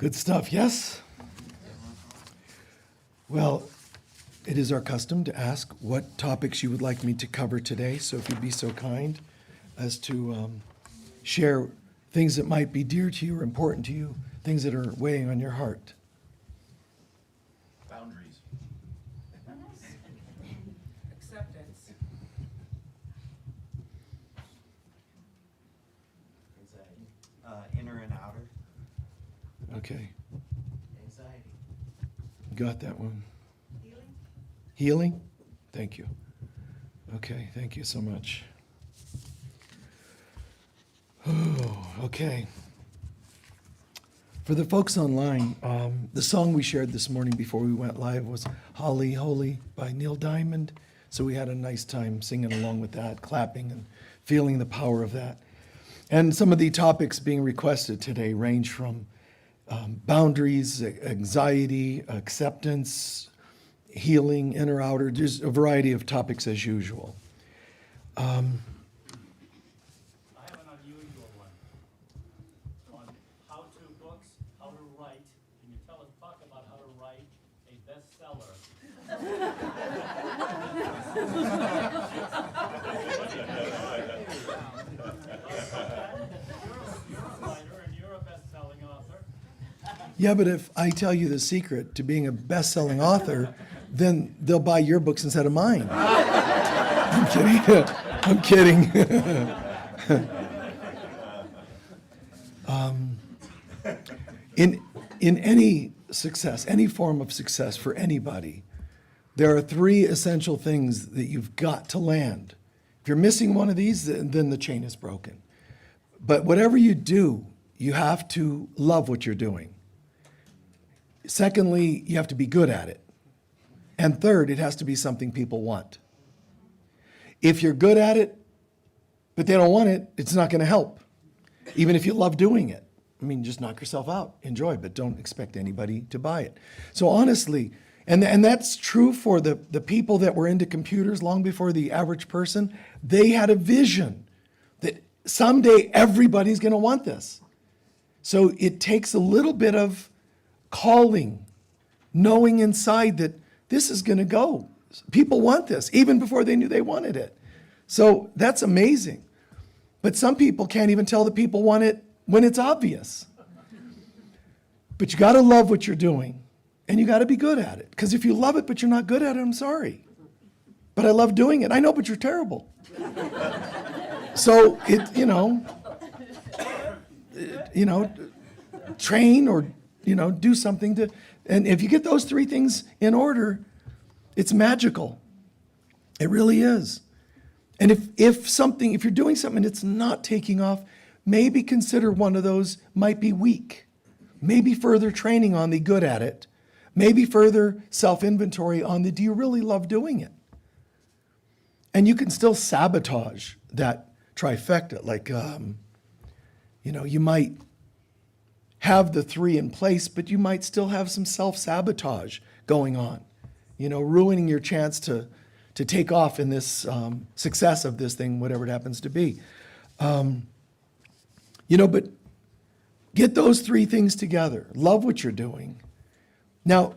Good stuff, yes? Well, it is our custom to ask what topics you would like me to cover today, so if you'd be so kind as to share things that might be dear to you or important to you, things that are weighing on your heart. Boundaries. Acceptance. Anxiety. Inner and outer. Okay, Anxiety. got that one. Healing. Healing? Thank you. Okay, thank you so much. Oh, okay. For the folks online, the song we shared this morning before we went live was Holly Holy by Neil Diamond. So we had a nice time singing along with that, clapping and feeling the power of that. And some of the topics being requested today range from boundaries, anxiety, acceptance, healing, inner, outer, just a variety of topics as usual. I have an unusual one on how-to books, how to write. Can you talk about how to write a bestseller? You're a writer and you're a best-selling author. Yeah, but if I tell you the secret to being a best-selling author, then they'll buy your books instead of mine. I'm kidding. I'm kidding. In any success, any form of success for anybody, there are three essential things that you've got to land. If you're missing one of these, then the chain is broken. But whatever you do, you have to love what you're doing. Secondly, you have to be good at it. And third, it has to be something people want. If you're good at it, but they don't want it, it's not going to help. Even if you love doing it. I mean, just knock yourself out, enjoy, but don't expect anybody to buy it. So honestly, and that's true for the people that were into computers long before the average person, they had a vision that someday everybody's going to want this. So it takes a little bit of calling, knowing inside that this is going to go. People want this, even before they knew they wanted it. So that's amazing. But some people can't even tell the people want it when it's obvious. But you got to love what you're doing, and you got to be good at it. Because if you love it, but you're not good at it, I'm sorry. But I love doing it. I know, but you're terrible. So train or, do something to, and if you get those three things in order, it's magical. It really is. And if you're doing something and it's not taking off, maybe consider one of those might be weak. Maybe further training on the good at it. Maybe further self-inventory on the do you really love doing it? And you can still sabotage that trifecta. Like, you might have the three in place, but you might still have some self-sabotage going on. Ruining your chance to take off in this success of this thing, whatever it happens to be. But get those three things together. Love what you're doing. Now,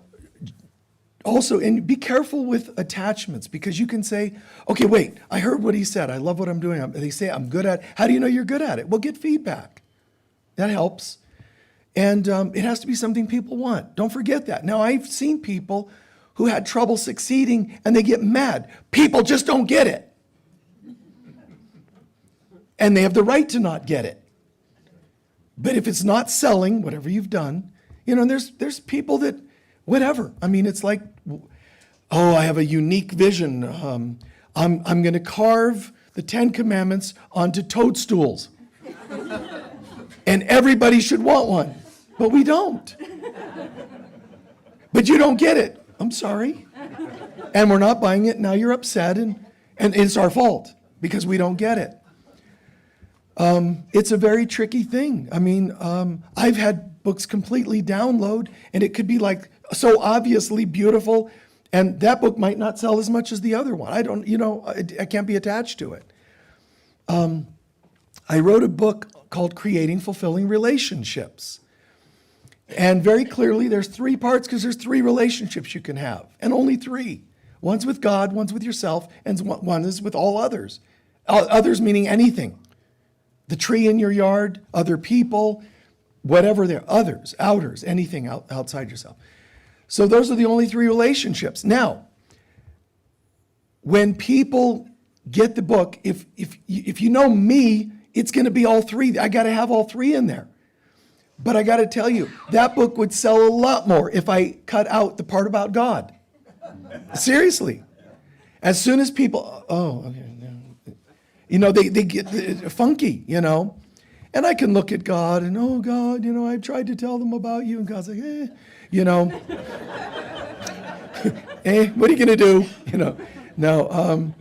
also, and be careful with attachments, because you can say, okay, wait, I heard what he said. I love what I'm doing. They say I'm good at it. How do you know you're good at it? Well, get feedback. That helps. And it has to be something people want. Don't forget that. Now, I've seen people who had trouble succeeding and they get mad. People just don't get it. And they have the right to not get it. But if it's not selling, whatever you've done, there's people that, whatever. I mean, it's like, oh, I have a unique vision. I'm going to carve the 10 Commandments onto toadstools. And everybody should want one. But we don't. But you don't get it. I'm sorry. And we're not buying it. Now you're upset, and it's our fault because we don't get it. It's a very tricky thing. I mean, I've had books completely download, and it could be like so obviously beautiful, and that book might not sell as much as the other one. I can't be attached to it. I wrote a book called Creating Fulfilling Relationships. And very clearly, there's three parts because there's three relationships you can have, and only three. One's with God, one's with yourself, and one is with all others. Others meaning anything. The tree in your yard, other people, whatever they're, others, outers, anything outside yourself. So those are the only three relationships. Now, when people get the book, if you know me, it's going to be all three. I got to have all three in there. But I got to tell you, that book would sell a lot more if I cut out the part about God. Seriously. As soon as people, they get funky, And I can look at God and, oh, God, I've tried to tell them about you. And God's like, what are you going to do? No.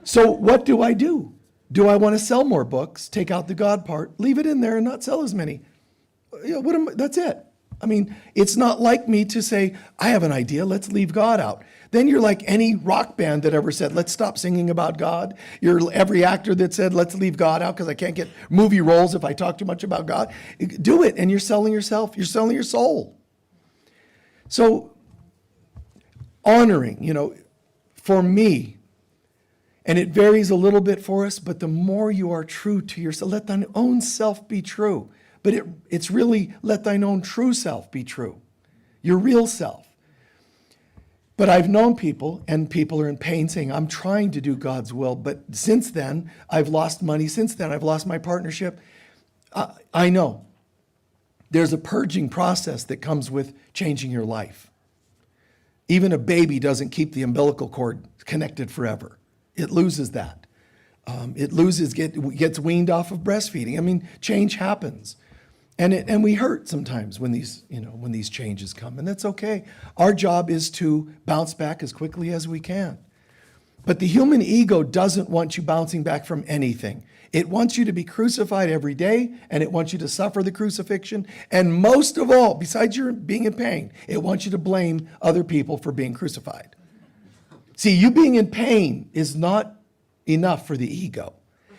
So what do I do? Do I want to sell more books, take out the God part, leave it in there and not sell as many? That's it. I mean, it's not like me to say, I have an idea, let's leave God out. Then you're like any rock band that ever said, let's stop singing about God. You're every actor that said, let's leave God out because I can't get movie roles if I talk too much about God. Do it, and you're selling yourself. You're selling your soul. So, honoring, for me, and it varies a little bit for us, but the more you are true to yourself, let thine own self be true. But it's really let thine own true self be true, your real self. But I've known people, and people are in pain saying, I'm trying to do God's will, but since then, I've lost money. Since then, I've lost my partnership. I know. There's a purging process that comes with changing your life. Even a baby doesn't keep the umbilical cord connected forever. It loses that. Gets weaned off of breastfeeding. I mean, change happens. And we hurt sometimes when these changes come, and that's okay. Our job is to bounce back as quickly as we can. But the human ego doesn't want you bouncing back from anything. It wants you to be crucified every day, and it wants you to suffer the crucifixion. And most of all, besides your being in pain, it wants you to blame other people for being crucified. See, you being in pain is not enough for the ego.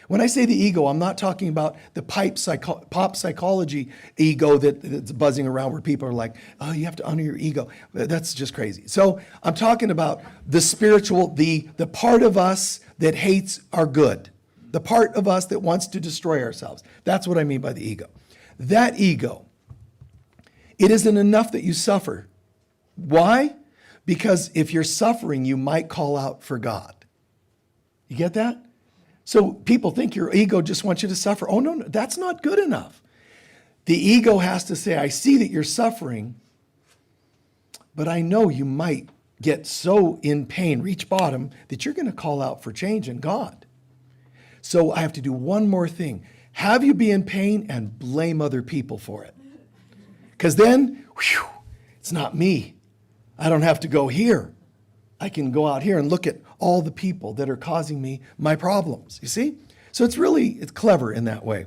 When I say the ego, I'm not talking about the pop psychology ego that's buzzing around where people are like, oh, you have to honor your ego. That's just crazy. So I'm talking about the spiritual, the part of us that hates our good, the part of us that wants to destroy ourselves. That's what I mean by the ego. That ego, it isn't enough that you suffer. Why? Because if you're suffering, you might call out for God. You get that? So people think your ego just wants you to suffer. Oh, no, that's not good enough. The ego has to say, I see that you're suffering, but I know you might get so in pain, reach bottom, that you're going to call out for change in God. So I have to do one more thing. Have you be in pain and blame other people for it. Because then, it's not me. I don't have to go here. I can go out here and look at all the people that are causing me my problems, you see? So it's clever in that way.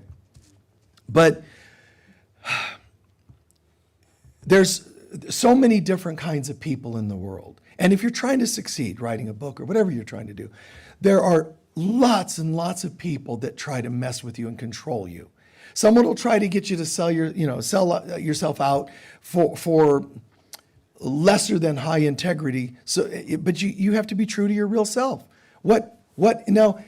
But there's so many different kinds of people in the world. And if you're trying to succeed writing a book or whatever you're trying to do, there are lots and lots of people that try to mess with you and control you. Someone will try to get you to sell yourself out for lesser than high integrity. So, but you have to be true to your real self. Now,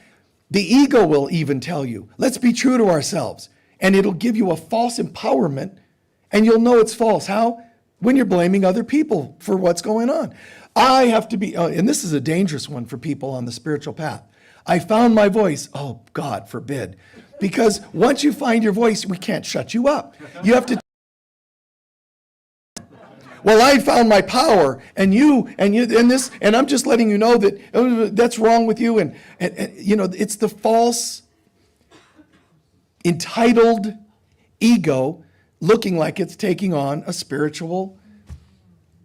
the ego will even tell you, let's be true to ourselves. And it'll give you a false empowerment, and you'll know it's false. How? When you're blaming other people for what's going on. I have to be, and this is a dangerous one for people on the spiritual path. I found my voice. Oh, God forbid. Because once you find your voice, we can't shut you up. You have to. Well, I found my power, and this, and I'm just letting you know that that's wrong with you, and it's the false, entitled ego looking like it's taking on a spiritual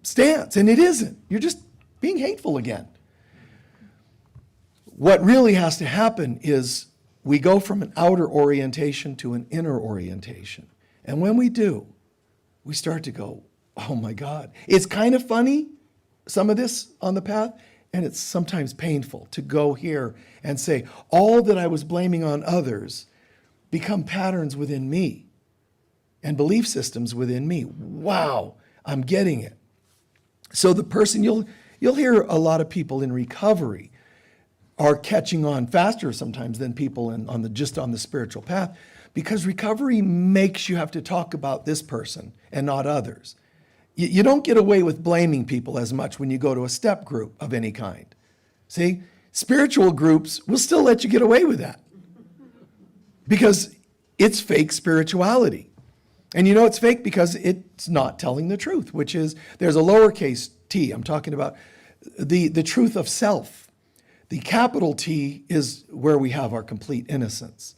stance, and it isn't. You're just being hateful again. What really has to happen is we go from an outer orientation to an inner orientation, and when we do, we start to go, oh my God. It's kind of funny, some of this on the path, and it's sometimes painful to go here and say, all that I was blaming on others become patterns within me. and belief systems within me. Wow, I'm getting it. So the person, you'll hear a lot of people in recovery are catching on faster sometimes than people just on the spiritual path, because recovery makes you have to talk about this person and not others. You don't get away with blaming people as much when you go to a step group of any kind. See, spiritual groups will still let you get away with that because it's fake spirituality. And you know it's fake because it's not telling the truth, which is there's a lowercase t. I'm talking about the truth of self. The capital T is where we have our complete innocence.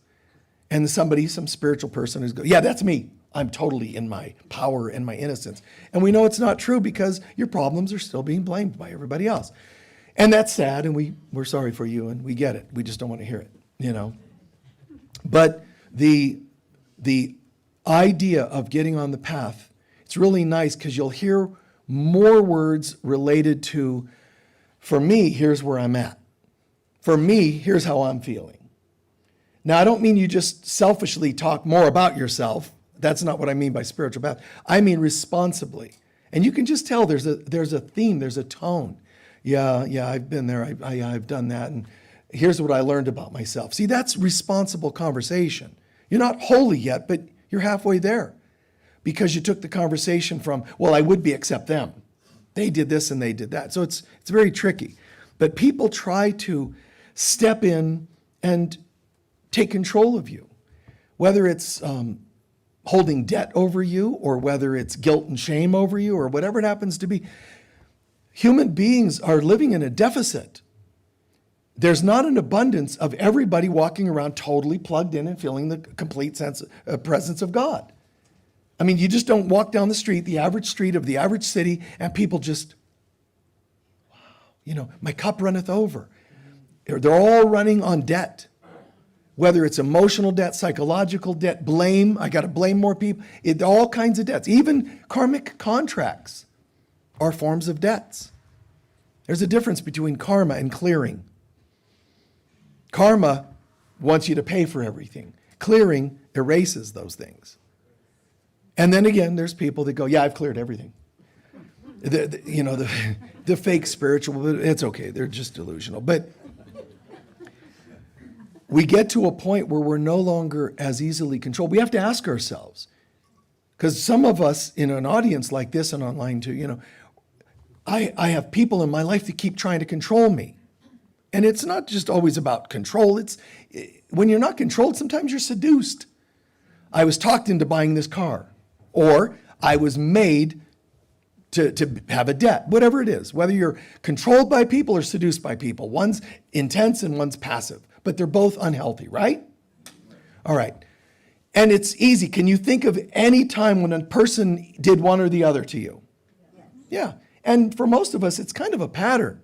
And some spiritual person is going, yeah, that's me. I'm totally in my power and my innocence. And we know it's not true because your problems are still being blamed by everybody else. And that's sad, and we're sorry for you, and we get it. We just don't want to hear it, you know. But the idea of getting on the path, it's really nice because you'll hear more words related to, for me, here's where I'm at. For me, here's how I'm feeling. Now, I don't mean you just selfishly talk more about yourself. That's not what I mean by spiritual path. I mean responsibly. And you can just tell there's a theme, there's a tone. Yeah, I've been there, I've done that, and here's what I learned about myself. See, that's responsible conversation. You're not holy yet, but you're halfway there because you took the conversation from, well, I would be except them. They did this and they did that. So it's very tricky. But people try to step in and take control of you, whether it's holding debt over you or whether it's guilt and shame over you or whatever it happens to be. Human beings are living in a deficit. There's not an abundance of everybody walking around totally plugged in and feeling the complete presence of God. I mean, you just don't walk down the street of the average city, and people just, wow, you know, my cup runneth over. They're all running on debt, whether it's emotional debt, psychological debt, blame. I got to blame more people. All kinds of debts. Even karmic contracts are forms of debts. There's a difference between karma and clearing. Karma wants you to pay for everything. Clearing erases those things. And then again, there's people that go, yeah, I've cleared everything. The fake spiritual, it's okay. They're just delusional. But we get to a point where we're no longer as easily controlled. We have to ask ourselves, because some of us in an audience like this and online too, you know, I have people in my life that keep trying to control me. And it's not just always about control. When you're not controlled, sometimes you're seduced. I was talked into buying this car, or I was made to have a debt, whatever it is, whether you're controlled by people or seduced by people. One's intense and one's passive, but they're both unhealthy, right? All right. And it's easy. Can you think of any time when a person did one or the other to you? Yeah. And for most of us, it's kind of a pattern.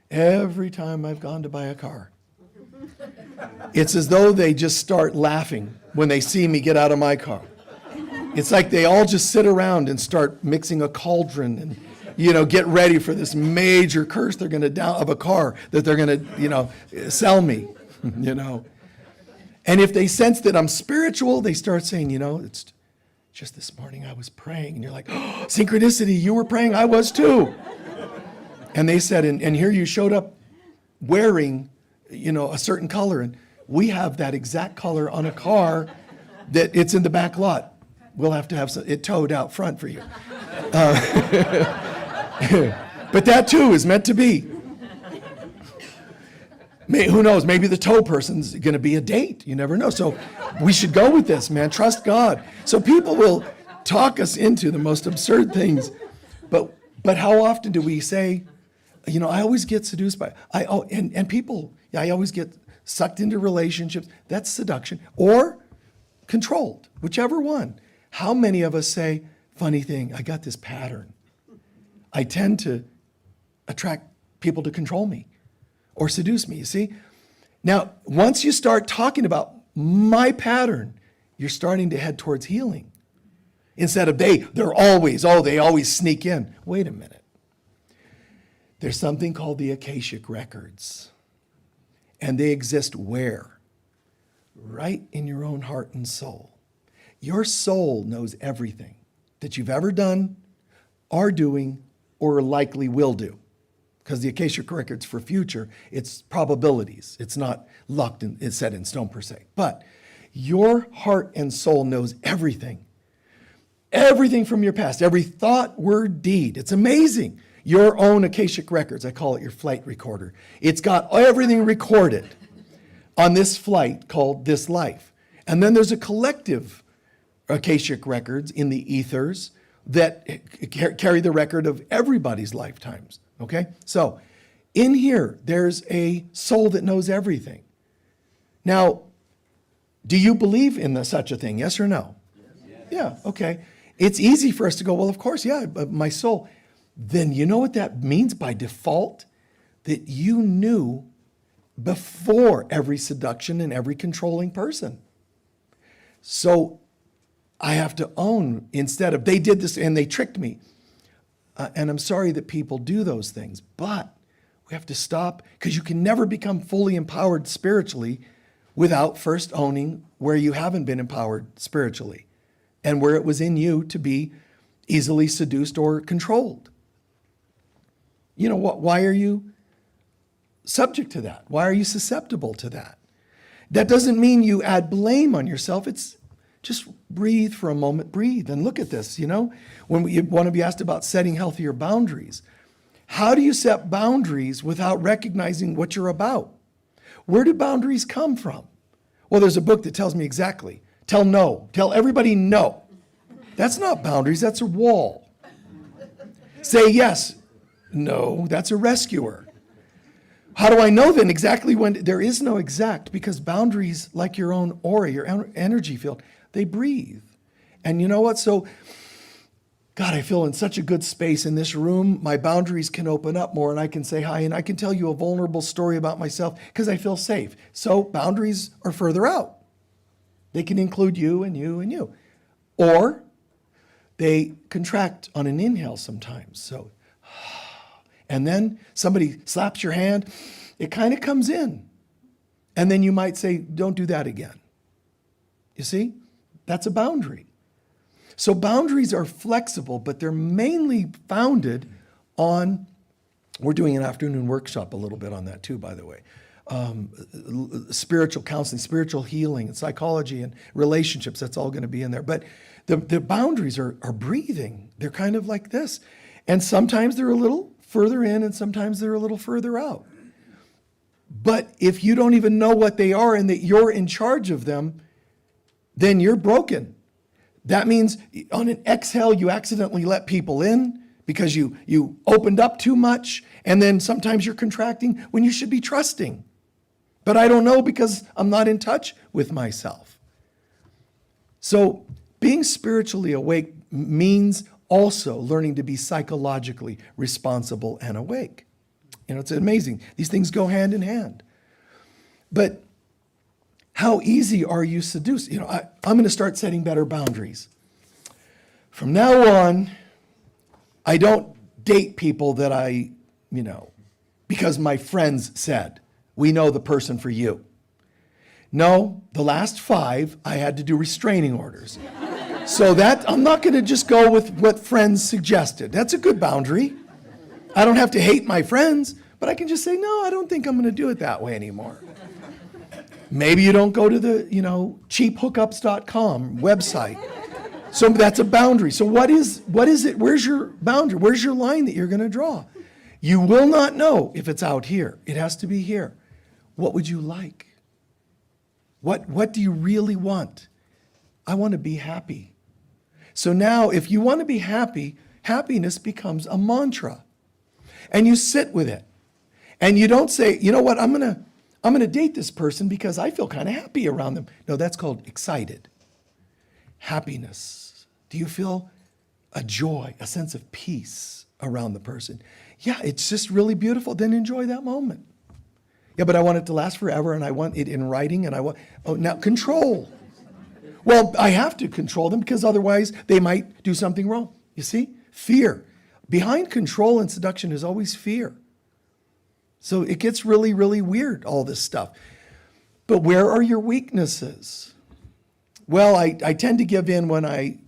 Every time I've gone to buy a car, it's as though they just start laughing when they see me get out of my car. It's like they all just sit around and start mixing a cauldron and, you know, get ready for this major curse they're going to down of a car that they're going to, you know, sell me, you know. And if they sense that I'm spiritual, they start saying, you know, it's just this morning I was praying. And you're like, oh, synchronicity, you were praying, I was too. And they said, and here you showed up wearing, you know, a certain color. And we have that exact color on a car that it's in the back lot. We'll have to have it towed out front for you. But that too is meant to be. Who knows? Maybe the tow person's going to be a date. You never know. So we should go with this, man. Trust God. So people will talk us into the most absurd things. But how often do we say, you know, I always get seduced by, and people, I always get sucked into relationships. That's seduction. Or controlled, whichever one. How many of us say, funny thing, I got this pattern. I tend to attract people to control me or seduce me, you see? Now, once you start talking about my pattern, you're starting to head towards healing. Instead of they always sneak in. Wait a minute. There's something called the Akashic records. And they exist where? Right in your own heart and soul. Your soul knows everything that you've ever done, are doing, or likely will do. Because the Akashic Record's for future, it's probabilities. It's not locked in, it's set in stone per se. But your heart and soul knows everything. Everything from your past, every thought, word, deed. It's amazing. Your own Akashic Records, I call it your flight recorder. It's got everything recorded on this flight called this life. And then there's a collective Akashic Records in the ethers that carry the record of everybody's lifetimes. Okay? So in here, there's a soul that knows everything. Now, do you believe in such a thing? Yes or no? Yes. Yeah, okay. It's easy for us to go, well, of course, yeah, but my soul. Then you know what that means by default? That you knew before every seduction and every controlling person. So I have to own, instead of, they did this and they tricked me. And I'm sorry that people do those things, but we have to stop, because you can never become fully empowered spiritually without first owning where you haven't been empowered spiritually and where it was in you to be easily seduced or controlled. You know what? Why are you subject to that? Why are you susceptible to that? That doesn't mean you add blame on yourself. It's just breathe for a moment, breathe and look at this, you know? When you want to be asked about setting healthier boundaries, how do you set boundaries without recognizing what you're about? Where do boundaries come from? Well, there's a book that tells me exactly. Tell no. Tell everybody no. That's not boundaries, that's a wall. Say yes. No, that's a rescuer. How do I know then exactly when? There is no exact, because boundaries, like your own aura, your energy field, they breathe. And you know what? So, God, I feel in such a good space in this room. My boundaries can open up more and I can say hi and I can tell you a vulnerable story about myself because I feel safe. So boundaries are further out. They can include you and you and you. Or they contract on an inhale sometimes. So, and then somebody slaps your hand, it kind of comes in. And then you might say, don't do that again. You see? That's a boundary. So boundaries are flexible, but they're mainly founded on, we're doing an afternoon workshop a little bit on that too, by the way. Spiritual counseling, spiritual healing, and psychology and relationships, that's all going to be in there. But the boundaries are breathing. They're kind of like this. And sometimes they're a little further in and sometimes they're a little further out. But if you don't even know what they are and that you're in charge of them, then you're broken. That means on an exhale, you accidentally let people in because you opened up too much. And then sometimes you're contracting when you should be trusting. But I don't know because I'm not in touch with myself. So being spiritually awake means also learning to be psychologically responsible and awake. You know, it's amazing. These things go hand in hand. But how easy are you seduced? You know, I'm going to start setting better boundaries. From now on, I don't date people that because my friends said, we know the person for you. No, the last 5, I had to do restraining orders. So that, I'm not going to just go with what friends suggested. That's a good boundary. I don't have to hate my friends, but I can just say, no, I don't think I'm going to do it that way anymore. Maybe you don't go to the, cheaphookups.com website. So that's a boundary. So what is it? Where's your boundary? Where's your line that you're going to draw? You will not know if it's out here. It has to be here. What would you like? What do you really want? I want to be happy. So now if you want to be happy, happiness becomes a mantra. And you sit with it. And you don't say, you know what, I'm going to date this person because I feel kind of happy around them. No, that's called excited. Happiness. Do you feel a joy, a sense of peace around the person? Yeah, it's just really beautiful. Then enjoy that moment. Yeah, but I want it to last forever and I want it in writing and now control. Well, I have to control them because otherwise they might do something wrong. You see? Fear. Behind control and seduction is always fear. So it gets really, really weird, all this stuff. But where are your weaknesses? Well, I tend to give in when I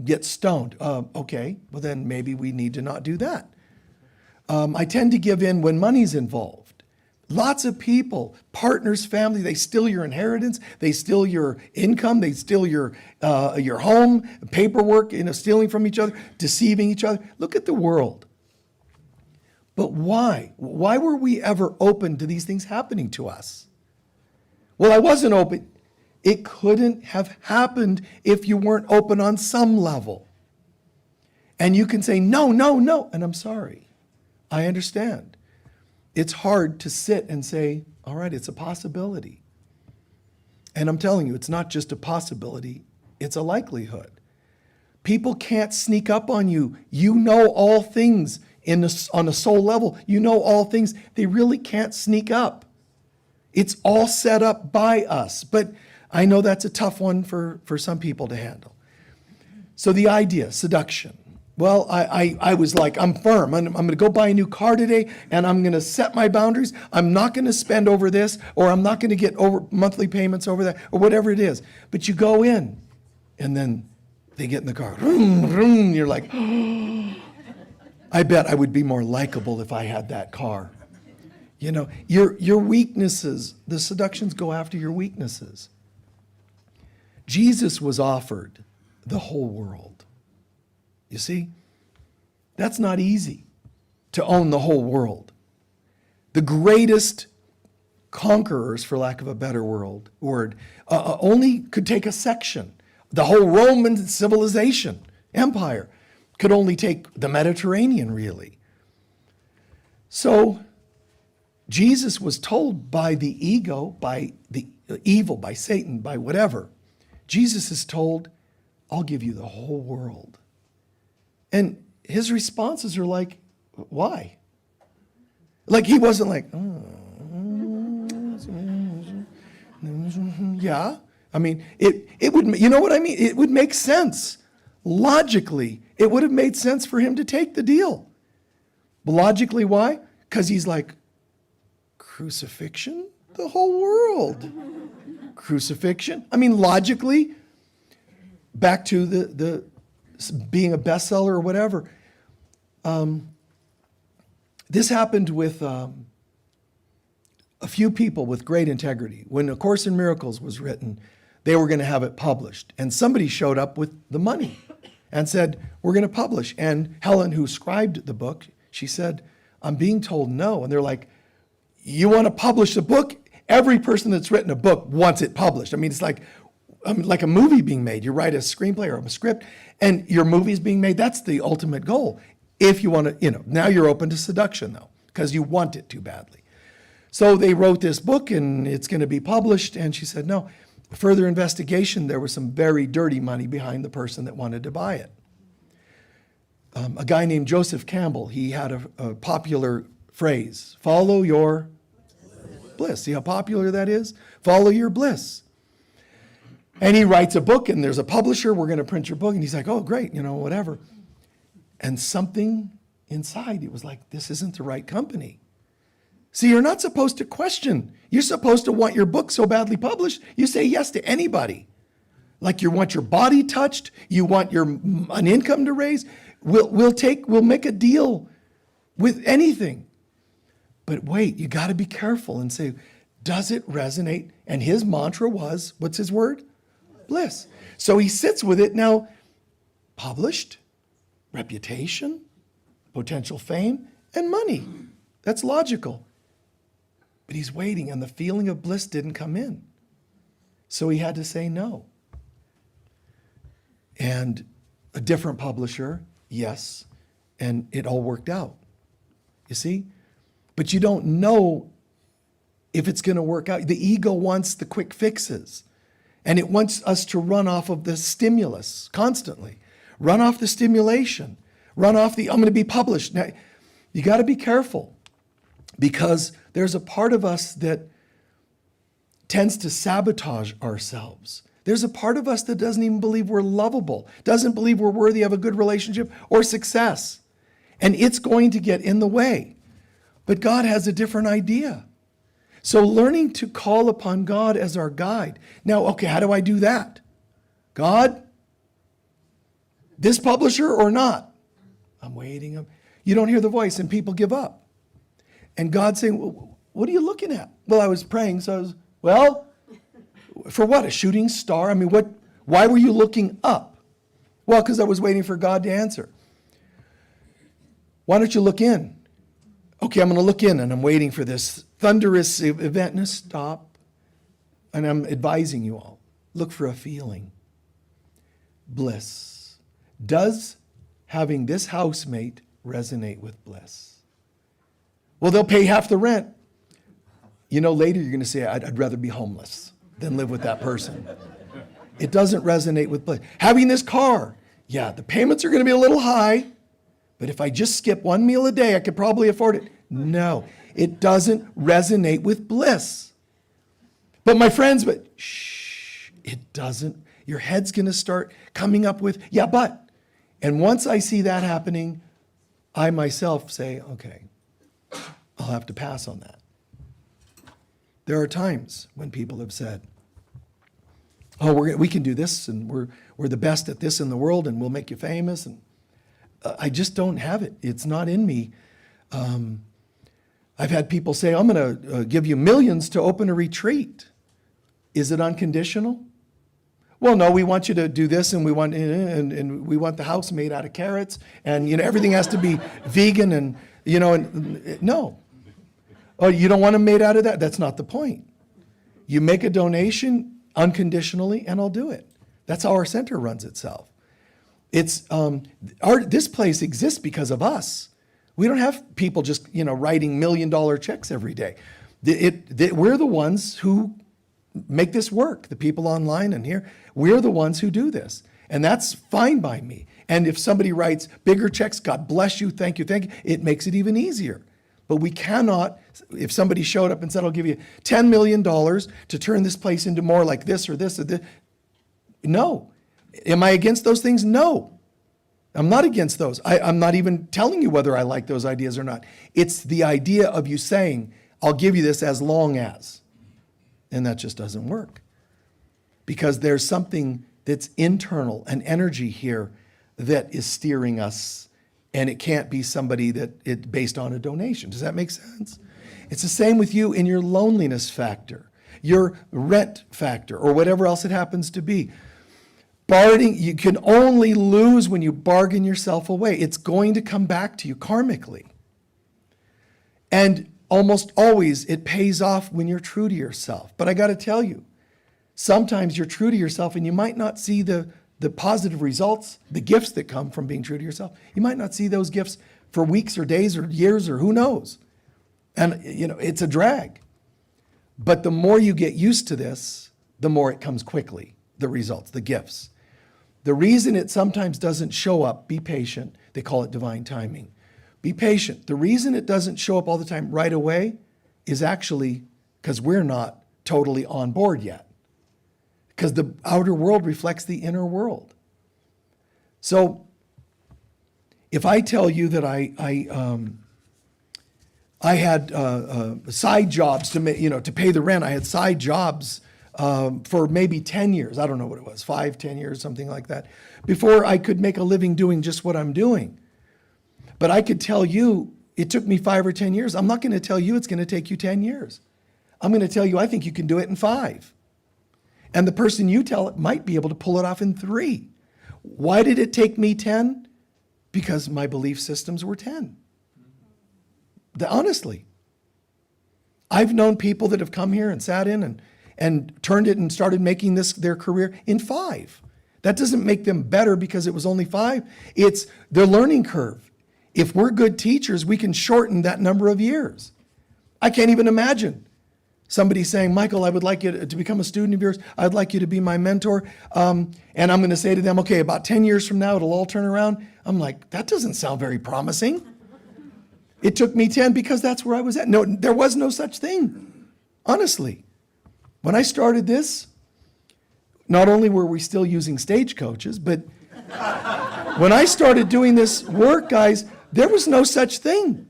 get stoned. Okay, well then maybe we need to not do that. I tend to give in when money's involved. Lots of people, partners, family, they steal your inheritance, they steal your income, they steal your home, paperwork, stealing from each other, deceiving each other. Look at the world. But why? Why were we ever open to these things happening to us? Well, I wasn't open. It couldn't have happened if you weren't open on some level. And you can say, no, no, no, and I'm sorry. I understand. It's hard to sit and say, all right, it's a possibility. And I'm telling you, it's not just a possibility, it's a likelihood. People can't sneak up on you. You know all things on a soul level. You know all things. They really can't sneak up. It's all set up by us. But I know that's a tough one for some people to handle. So the idea, seduction. Well, I was like, I'm firm. I'm going to go buy a new car today, and I'm going to set my boundaries. I'm not going to spend over this, or I'm not going to get over monthly payments over that, or whatever it is. But you go in, and then they get in the car. Vroom, vroom, you're like, oh, I bet I would be more likable if I had that car. You know, your weaknesses, the seductions go after your weaknesses. Jesus was offered the whole world. You see, that's not easy to own the whole world. The greatest conquerors, for lack of a better word, only could take a section. The whole Roman civilization, empire, could only take the Mediterranean, really. So Jesus was told by the ego, by the evil, by Satan, by whatever. Jesus is told, I'll give you the whole world. And his responses are like, why? Like he wasn't like, yeah. I mean, it would, you know what I mean? It would make sense. Logically, it would have made sense for him to take the deal. But logically, why? Because he's like, crucifixion? The whole world. Crucifixion? I mean, logically, back to the being a bestseller or whatever. This happened with a few people with great integrity. When A Course in Miracles was written, they were going to have it published. And somebody showed up with the money and said, we're going to publish. And Helen, who scribed the book, she said, I'm being told no. And they're like, you want to publish a book? Every person that's written a book wants it published. I mean, it's like a movie being made. You write a screenplay or a script, and your movie's being made. That's the ultimate goal. If you want to, now you're open to seduction, though, because you want it too badly. So they wrote this book, and it's going to be published. And she said, no. Further investigation, there was some very dirty money behind the person that wanted to buy it. A guy named Joseph Campbell, he had a popular phrase, follow your bliss. See how popular that is? Follow your bliss. And he writes a book, and there's a publisher, we're going to print your book. And he's like, oh, great, whatever. And something inside, it was like, this isn't the right company. See, you're not supposed to question. You're supposed to want your book so badly published, you say yes to anybody. Like you want your body touched, you want an income to raise. We'll make a deal with anything. But wait, you got to be careful and say, does it resonate? And his mantra was, what's his word? Bliss. So he sits with it now, published, reputation, potential fame, and money. That's logical. But he's waiting, and the feeling of bliss didn't come in. So he had to say no. And a different publisher, yes, and it all worked out. You see? But you don't know if it's going to work out. The ego wants the quick fixes. And it wants us to run off of the stimulus constantly. Run off the stimulation. Run off I'm going to be published. Now, you got to be careful because there's a part of us that tends to sabotage ourselves. There's a part of us that doesn't even believe we're lovable, doesn't believe we're worthy of a good relationship or success. And it's going to get in the way. But God has a different idea. So learning to call upon God as our guide. Now, okay, how do I do that? God, this publisher or not? I'm waiting. You don't hear the voice, and people give up. And God's saying, well, what are you looking at? Well, I was praying, so I was, well, for what? A shooting star? I mean, why were you looking up? Well, because I was waiting for God to answer. Why don't you look in? Okay, I'm going to look in, and I'm waiting for this thunderous event. Now stop. And I'm advising you all, look for a feeling. Bliss. Does having this housemate resonate with bliss? Well, they'll pay half the rent. You know, later you're going to say, I'd rather be homeless than live with that person. It doesn't resonate with bliss. Having this car, yeah, the payments are going to be a little high, but if I just skip one meal a day, I could probably afford it. No, it doesn't resonate with bliss. But my friends, shh, it doesn't. Your head's going to start coming up with, yeah, but. And once I see that happening, I myself say, okay, I'll have to pass on that. There are times when people have said, oh, we can do this, and we're the best at this in the world, and we'll make you famous. And I just don't have it. It's not in me. I've had people say, I'm going to give you millions to open a retreat. Is it unconditional? Well, no, we want you to do this, and we want the house made out of carrots, and everything has to be vegan, and no. Oh, you don't want them made out of that? That's not the point. You make a donation unconditionally, and I'll do it. That's how our center runs itself. It's this place exists because of us. We don't have people just writing $1 million checks every day. We're the ones who make this work. The people online and here, we're the ones who do this, and that's fine by me. And if somebody writes bigger checks, God bless you, thank you, it makes it even easier. But we cannot, if somebody showed up and said, I'll give you $10 million to turn this place into more like this or this or this. No. Am I against those things? No. I'm not against those. I'm not even telling you whether I like those ideas or not. It's the idea of you saying, I'll give you this as long as. And that just doesn't work. Because there's something that's internal, an energy here that is steering us. And it can't be somebody based on a donation. Does that make sense? It's the same with you in your loneliness factor, your rent factor, or whatever else it happens to be. You can only lose when you bargain yourself away. It's going to come back to you karmically. And almost always it pays off when you're true to yourself. But I got to tell you, sometimes you're true to yourself and you might not see the positive results, the gifts that come from being true to yourself. You might not see those gifts for weeks or days or years or who knows. And, it's a drag. But the more you get used to this, the more it comes quickly, the results, the gifts. The reason it sometimes doesn't show up, be patient. They call it divine timing. Be patient. The reason it doesn't show up all the time right away is actually because we're not totally on board yet. Because the outer world reflects the inner world. So if I tell you that I had side jobs to pay the rent, I had side jobs for maybe 10 years. I don't know what it was, 5, 10 years, something like that, before I could make a living doing just what I'm doing. But I could tell you it took me 5 or 10 years. I'm not going to tell you it's going to take you 10 years. I'm going to tell you I think you can do it in 5. And the person you tell it might be able to pull it off in 3. Why did it take me 10? Because my belief systems were 10. Honestly. I've known people that have come here and sat in and turned it and started making this their career in 5. That doesn't make them better because it was only 5. It's their learning curve. If we're good teachers, we can shorten that number of years. I can't even imagine somebody saying, Michael, I would like you to become a student of yours. I'd like you to be my mentor. And I'm going to say to them, okay, about 10 years from now, it'll all turn around. I'm like, that doesn't sound very promising. It took me 10 because that's where I was at. No, there was no such thing. Honestly. When I started this, not only were we still using stagecoaches, but when I started doing this work, guys, there was no such thing.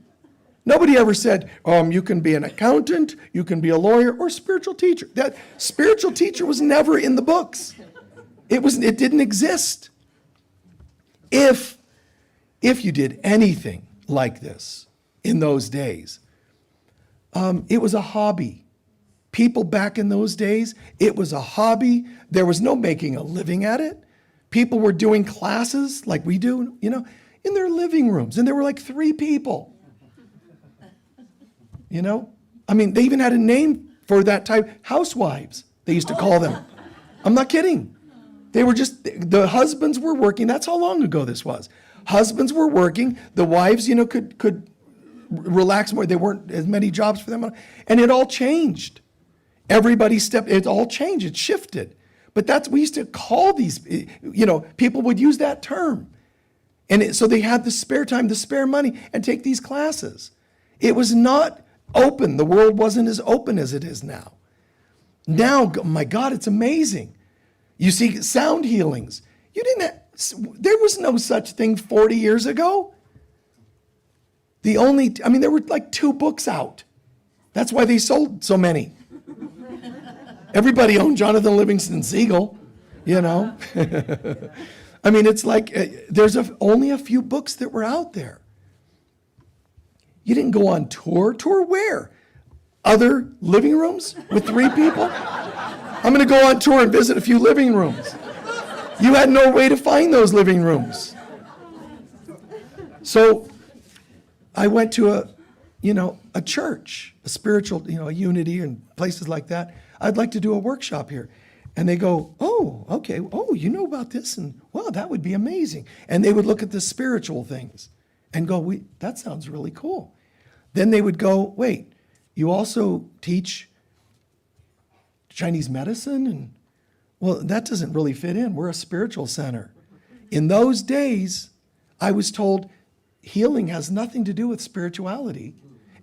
Nobody ever said, you can be an accountant, you can be a lawyer, or a spiritual teacher. That spiritual teacher was never in the books. It didn't exist. If you did anything like this in those days, it was a hobby. People back in those days, it was a hobby. There was no making a living at it. People were doing classes like we do, in their living rooms. And there were like 3 people. I mean, they even had a name for that type. Housewives, they used to call them. I'm not kidding. They were just, the husbands were working. That's how long ago this was. Husbands were working. The wives, could relax more. There weren't as many jobs for them. And it all changed. It all changed. It shifted. But we used to call these, people would use that term. And so they had the spare time, the spare money, and take these classes. It was not open. The world wasn't as open as it is now. Now, my God, it's amazing. You see sound healings. There was no such thing 40 years ago. There were like 2 books out. That's why they sold so many. Everybody owned Jonathan Livingston Seagull, it's like there's only a few books that were out there. You didn't go on tour. Tour where? Other living rooms with 3 people? I'm going to go on tour and visit a few living rooms. You had no way to find those living rooms. So I went to a church, a spiritual, a unity and places like that. I'd like to do a workshop here. And they go, oh, okay. Oh, you know about this? And wow, that would be amazing. And they would look at the spiritual things and go, that sounds really cool. Then they would go, wait, you also teach Chinese medicine? And well, that doesn't really fit in. We're a spiritual center. In those days, I was told healing has nothing to do with spirituality.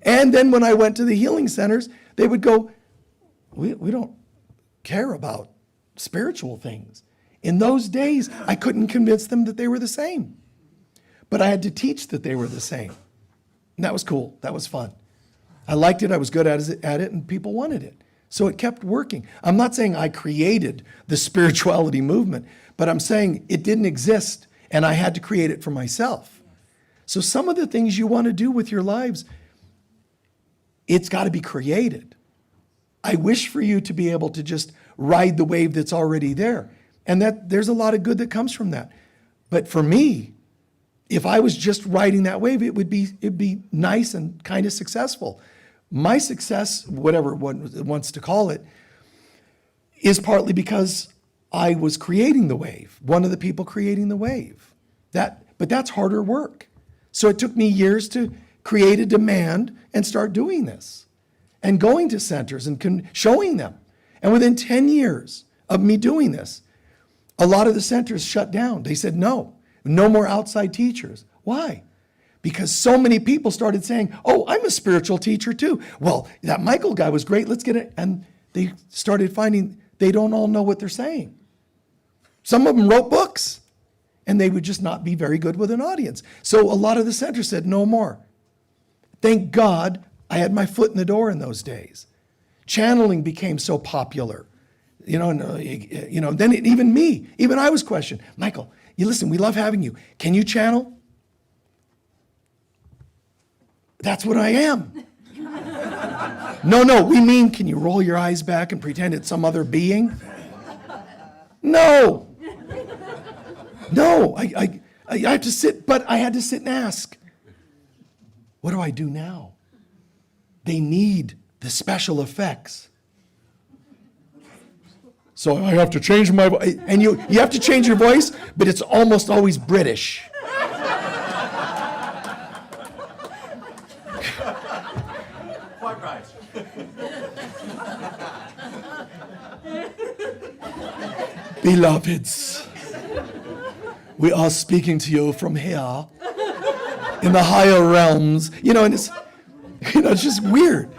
And then when I went to the healing centers, they would go, we don't care about spiritual things. In those days, I couldn't convince them that they were the same. But I had to teach that they were the same. And that was cool. That was fun. I liked it. I was good at it, and people wanted it. So it kept working. I'm not saying I created the spirituality movement, but I'm saying it didn't exist, and I had to create it for myself. So some of the things you want to do with your lives, it's got to be created. I wish for you to be able to just ride the wave that's already there. And that there's a lot of good that comes from that. But for me, if I was just riding that wave, it'd be nice and kind of successful. My success, whatever one wants to call it, is partly because I was creating the wave, one of the people creating the wave. But that's harder work. So it took me years to create a demand and start doing this and going to centers and showing them. And within 10 years of me doing this, a lot of the centers shut down. They said, no more outside teachers. Why? Because so many people started saying, oh, I'm a spiritual teacher too. Well, that Michael guy was great. Let's get it. And they started finding they don't all know what they're saying. Some of them wrote books, and they would just not be very good with an audience. So a lot of the centers said, no more. Thank God I had my foot in the door in those days. Channeling became so popular. Then even I was questioned. Michael, listen, we love having you. Can you channel? That's what I am. No, we mean, can you roll your eyes back and pretend it's some other being? No, I have to sit, but I had to sit and ask, what do I do now? They need the special effects. So I have to change my voice. And you have to change your voice, but it's almost always British. Quite right. Beloveds, we are speaking to you from here in the higher realms. And it's just weird.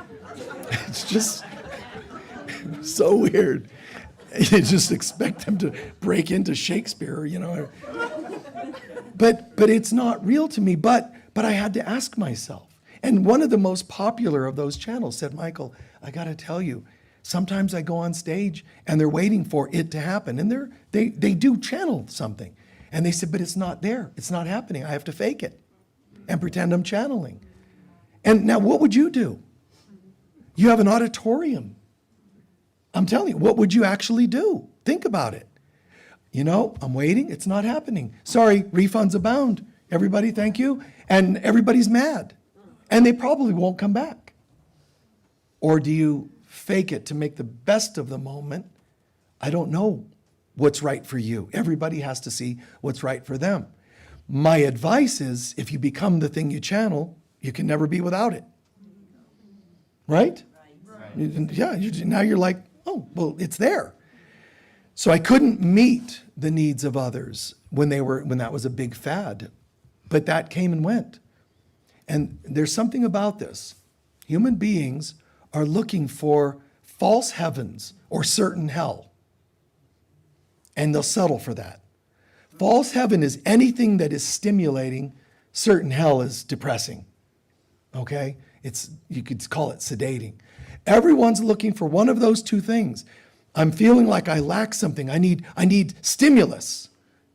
It's just so weird. You just expect them to break into Shakespeare, But it's not real to me. But I had to ask myself. And one of the most popular of those channels said, Michael, I got to tell you, Sometimes I go on stage and they're waiting for it to happen. And they do channel something. And they said, but it's not there. It's not happening. I have to fake it and pretend I'm channeling. And now what would you do? You have an auditorium. I'm telling you, what would you actually do? Think about it. You know, I'm waiting. It's not happening. Sorry, refunds abound. Everybody, thank you. And everybody's mad. And they probably won't come back. Or do you fake it to make the best of the moment? I don't know what's right for you. Everybody has to see what's right for them. My advice is, if you become the thing you channel, you can never be without it. Right? Yeah, now you're like, oh, well, it's there. So I couldn't meet the needs of others when that was a big fad. But that came and went. And there's something about this. Human beings are looking for false heavens or certain hell. And they'll settle for that. False heaven is anything that is stimulating. Certain hell is depressing. Okay? You could call it sedating. Everyone's looking for one of those two things. I'm feeling like I lack something. I need stimulus.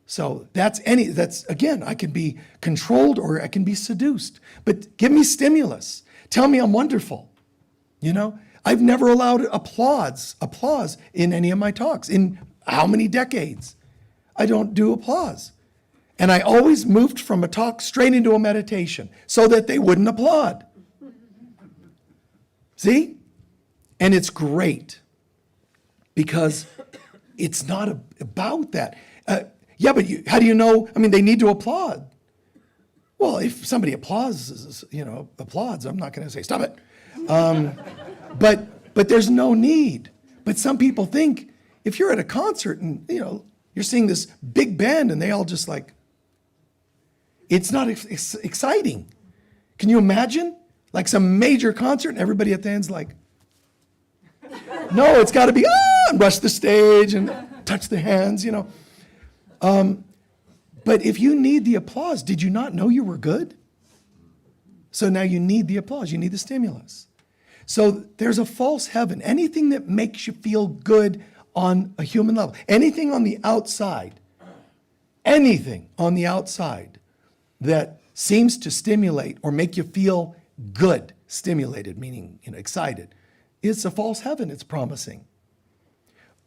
So again, I can be controlled or I can be seduced. But give me stimulus. Tell me I'm wonderful. You know, I've never allowed applause in any of my talks. In how many decades? I don't do applause. And I always moved from a talk straight into a meditation so that they wouldn't applaud. See? And it's great because it's not about that. Yeah, but how do you know? I mean, they need to applaud. Well, if somebody applauds, I'm not going to say, stop it. But there's no need. But some people think if you're at a concert and, you're seeing this big band and they all just like, it's not exciting. Can you imagine? Like some major concert and everybody at the end's like, no, it's got to be, and rush the stage and touch the hands, But if you need the applause, did you not know you were good? So now you need the applause, you need the stimulus. So there's a false heaven. Anything that makes you feel good on a human level, anything on the outside that seems to stimulate or make you feel good, stimulated, meaning excited, it's a false heaven, it's promising.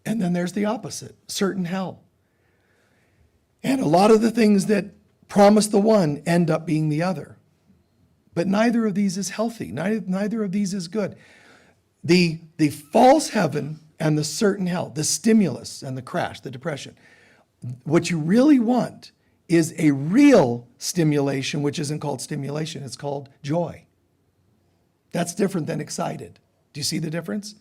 And then there's the opposite, certain hell. And a lot of the things that promise the one end up being the other. But neither of these is healthy. Neither of these is good. The false heaven and the certain hell, the stimulus and the crash, the depression. What you really want is a real stimulation, which isn't called stimulation, it's called joy. That's different than excited. Do you see the difference?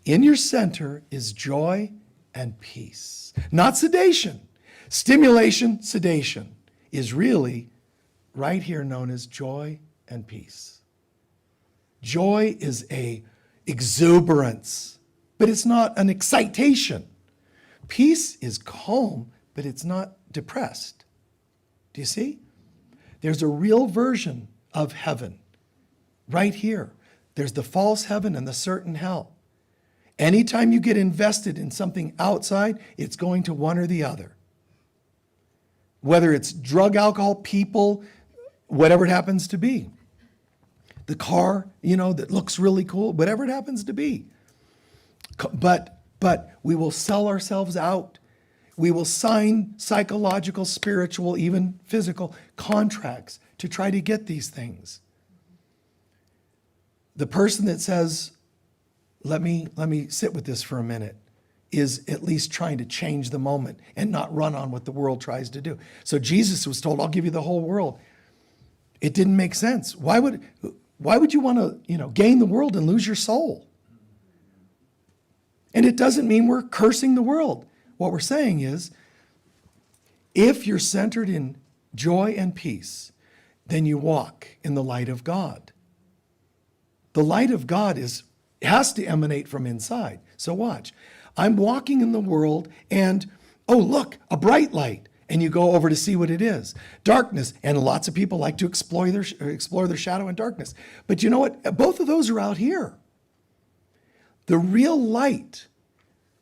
In your center is joy and peace, not sedation. Stimulation, sedation is really right here known as joy and peace. Joy is a exuberance, but it's not an excitation. Peace is calm, but it's not depressed. Do you see? There's a real version of heaven right here. There's the false heaven and the certain hell. Anytime you get invested in something outside, it's going to one or the other. Whether it's drug, alcohol, people, whatever it happens to be. The car, that looks really cool, whatever it happens to be. But we will sell ourselves out. We will sign psychological, spiritual, even physical contracts to try to get these things. The person that says, let me sit with this for a minute, is at least trying to change the moment and not run on what the world tries to do. So Jesus was told, I'll give you the whole world. It didn't make sense. Why would you want to, gain the world and lose your soul? And it doesn't mean we're cursing the world. What we're saying is, if you're centered in joy and peace, then you walk in the light of God. The light of God has to emanate from inside. So watch. I'm walking in the world and, oh, look, a bright light. And you go over to see what it is. Darkness, and lots of people like to explore their shadow and darkness. But you know what? Both of those are out here. The real light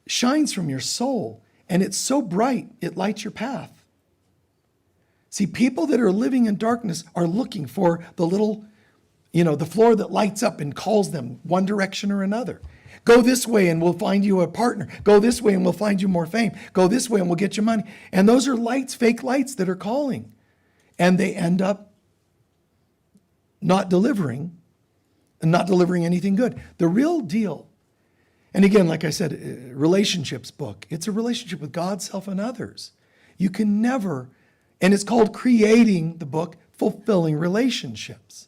shines from your soul, and it's so bright, it lights your path. See, people that are living in darkness are looking for the little, the floor that lights up and calls them one direction or another. Go this way and we'll find you a partner. Go this way and we'll find you more fame. Go this way and we'll get you money. And those are lights, fake lights that are calling. And they end up not delivering and not delivering anything good. The real deal, and again, like I said, relationships book, it's a relationship with God, self, and others. You can never, and it's called creating the book, Fulfilling Relationships.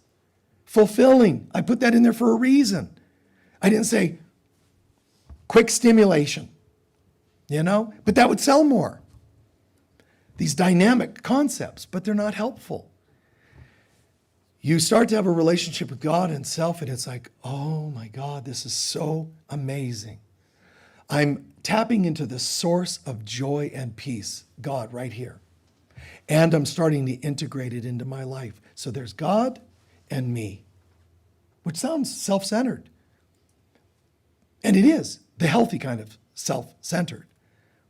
Fulfilling, I put that in there for a reason. I didn't say quick stimulation, but that would sell more. These dynamic concepts, but they're not helpful. You start to have a relationship with God and self, and it's like, oh my God, this is so amazing. I'm tapping into the source of joy and peace, God, right here. And I'm starting to integrate it into my life. So there's God and me, which sounds self-centered. And it is, the healthy kind of self-centered,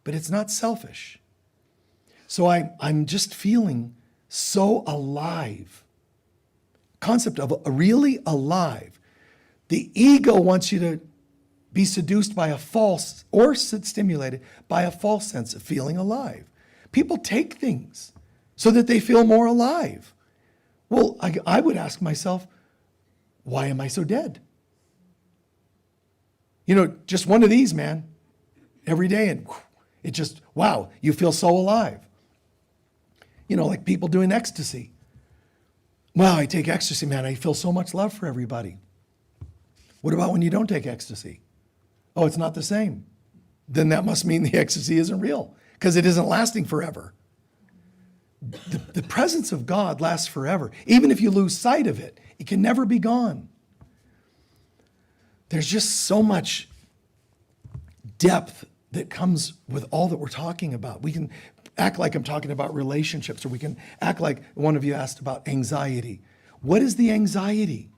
but it's not selfish. So I'm just feeling so alive. Concept of really alive. The ego wants you to be seduced by a false, or stimulated by a false sense of feeling alive. People take things so that they feel more alive. Well, I would ask myself, why am I so dead? Just one of these, man, every day, and it just, wow, you feel so alive. Like people doing ecstasy. Wow, I take ecstasy, man, I feel so much love for everybody. What about when you don't take ecstasy? Oh, it's not the same. Then that must mean the ecstasy isn't real, because it isn't lasting forever. The presence of God lasts forever. Even if you lose sight of it, it can never be gone. There's just so much depth that comes with all that we're talking about. We can act like I'm talking about relationships, or we can act like one of you asked about anxiety. What is the anxiety?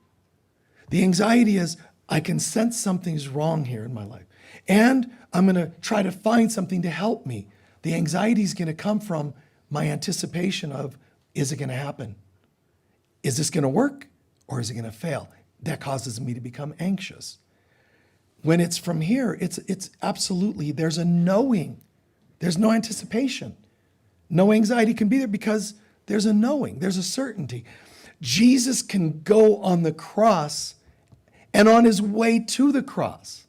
The anxiety is, I can sense something's wrong here in my life, and I'm going to try to find something to help me. The anxiety is going to come from my anticipation of, is it going to happen? Is this going to work, or is it going to fail? That causes me to become anxious. When it's from here, it's absolutely, there's a knowing. There's no anticipation. No anxiety can be there because there's a knowing, there's a certainty. Jesus can go on the cross, and on his way to the cross,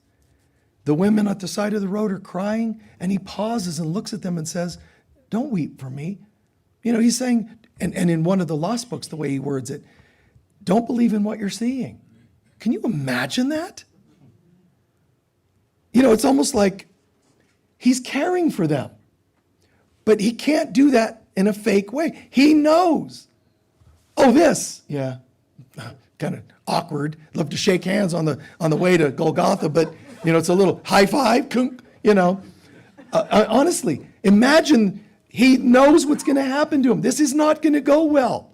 the women at the side of the road are crying, and he pauses and looks at them and says, don't weep for me. He's saying, and in one of the Lost books, the way he words it, don't believe in what you're seeing. Can you imagine that? It's almost like he's caring for them. But he can't do that in a fake way. He knows. Oh, this, yeah, kind of awkward. Love to shake hands on the way to Golgotha, but it's a little high five. Honestly, imagine he knows what's going to happen to him. This is not going to go well.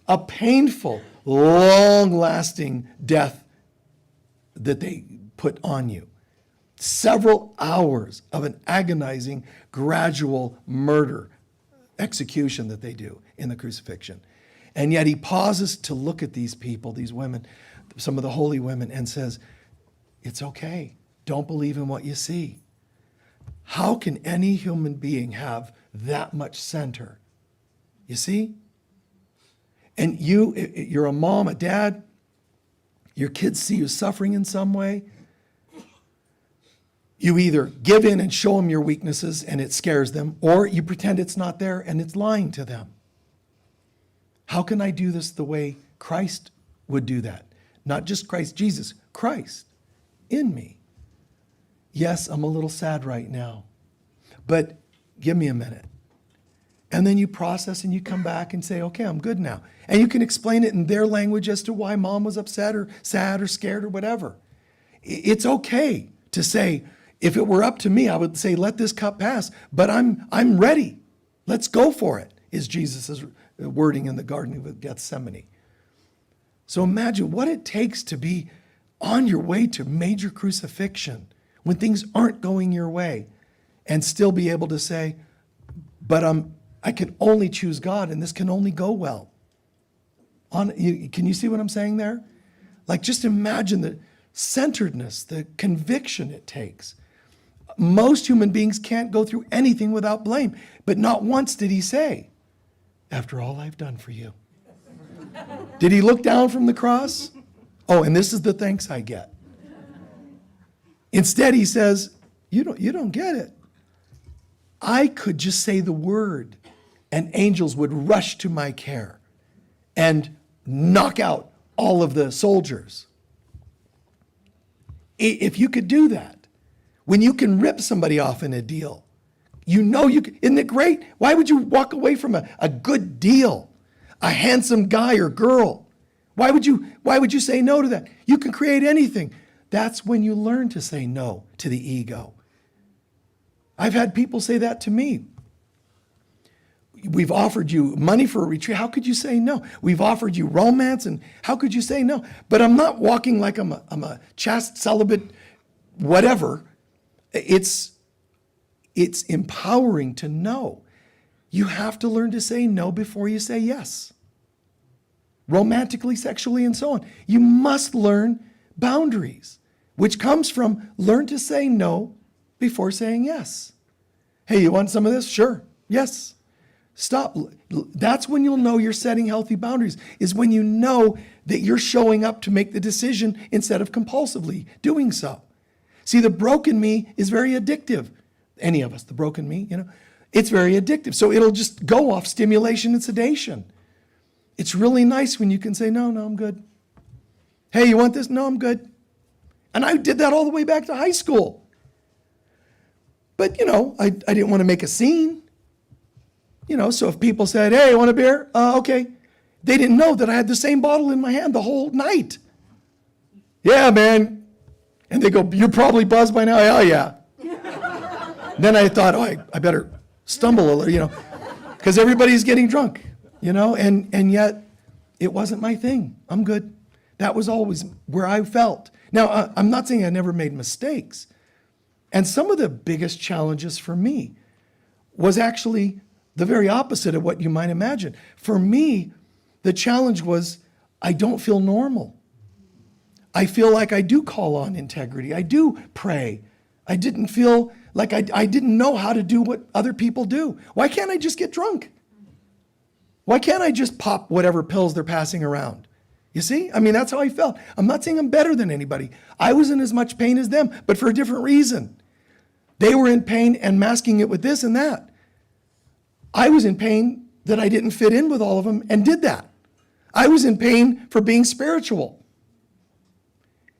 A painful, long-lasting death that they put on you. Several hours of an agonizing, gradual murder, execution that they do in the crucifixion. And yet he pauses to look at these people, these women, some of the holy women, and says, it's okay. Don't believe in what you see. How can any human being have that much center? You see? And you're a mom, a dad, your kids see you suffering in some way. You either give in and show them your weaknesses and it scares them, or you pretend it's not there and it's lying to them. How can I do this the way Christ would do that? Not just Christ, Jesus, Christ in me. Yes, I'm a little sad right now, but give me a minute. And then you process and you come back and say, okay, I'm good now. And you can explain it in their language as to why mom was upset or sad or scared or whatever. It's okay to say, if it were up to me, I would say, let this cup pass, but I'm ready. Let's go for it, is Jesus' wording in the Garden of Gethsemane. So imagine what it takes to be on your way to major crucifixion, when things aren't going your way, and still be able to say, but I can only choose God and this can only go well. Can you see what I'm saying there? Like, just imagine the centeredness, the conviction it takes. Most human beings can't go through anything without blame, but not once did he say, after all I've done for you. Did he look down from the cross? Oh, and this is the thanks I get. Instead, he says, you don't get it. I could just say the word and angels would rush to my care and knock out all of the soldiers. If you could do that, when you can rip somebody off in a deal, you know you can. Isn't it great? Why would you walk away from a good deal, a handsome guy or girl? Why would you say no to that? You can create anything. That's when you learn to say no to the ego. I've had people say that to me. We've offered you money for a retreat. How could you say no? We've offered you romance, and how could you say no? But I'm not walking like I'm a chaste, celibate, whatever. It's empowering to know. You have to learn to say no before you say yes. Romantically, sexually, and so on. You must learn boundaries, which comes from learn to say no before saying yes. Hey, you want some of this? Sure. Yes. Stop. That's when you'll know you're setting healthy boundaries, is when you know that you're showing up to make the decision instead of compulsively doing so. See, the broken me is very addictive. Any of us, the broken me, it's very addictive. So it'll just go off stimulation and sedation. It's really nice when you can say, no, I'm good. Hey, you want this? No, I'm good. And I did that all the way back to high school. But, I didn't want to make a scene. So if people said, hey, you want a beer? Okay. They didn't know that I had the same bottle in my hand the whole night. Yeah, man. And they go, you're probably buzzed by now. Oh, yeah. Then I thought, I better stumble a little, because everybody's getting drunk, and yet it wasn't my thing. I'm good. That was always where I felt. Now, I'm not saying I never made mistakes. And some of the biggest challenges for me was actually the very opposite of what you might imagine. For me, the challenge was I don't feel normal. I feel like I do call on integrity. I do pray. I didn't feel like I didn't know how to do what other people do. Why can't I just get drunk? Why can't I just pop whatever pills they're passing around? You see? That's how I felt. I'm not saying I'm better than anybody. I was in as much pain as them, but for a different reason. They were in pain and masking it with this and that. I was in pain that I didn't fit in with all of them and did that. I was in pain for being spiritual.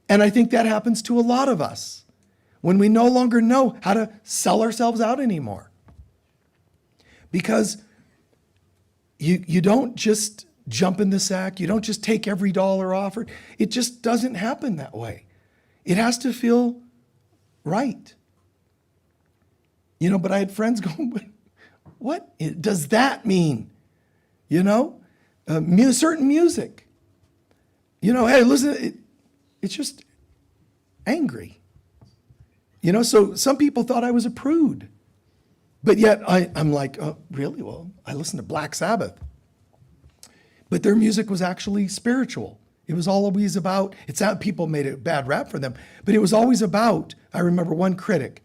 And I think that happens to a lot of us when we no longer know how to sell ourselves out anymore. Because you don't just jump in the sack. You don't just take every dollar offered. It just doesn't happen that way. It has to feel right. But I had friends going, what does that mean? Certain music. Hey, listen, it's just angry. So some people thought I was a prude. But yet I'm like, oh, really? Well, I listen to Black Sabbath. But their music was actually spiritual. It was always about, it's not people made a bad rap for them, but it was always about, I remember one critic,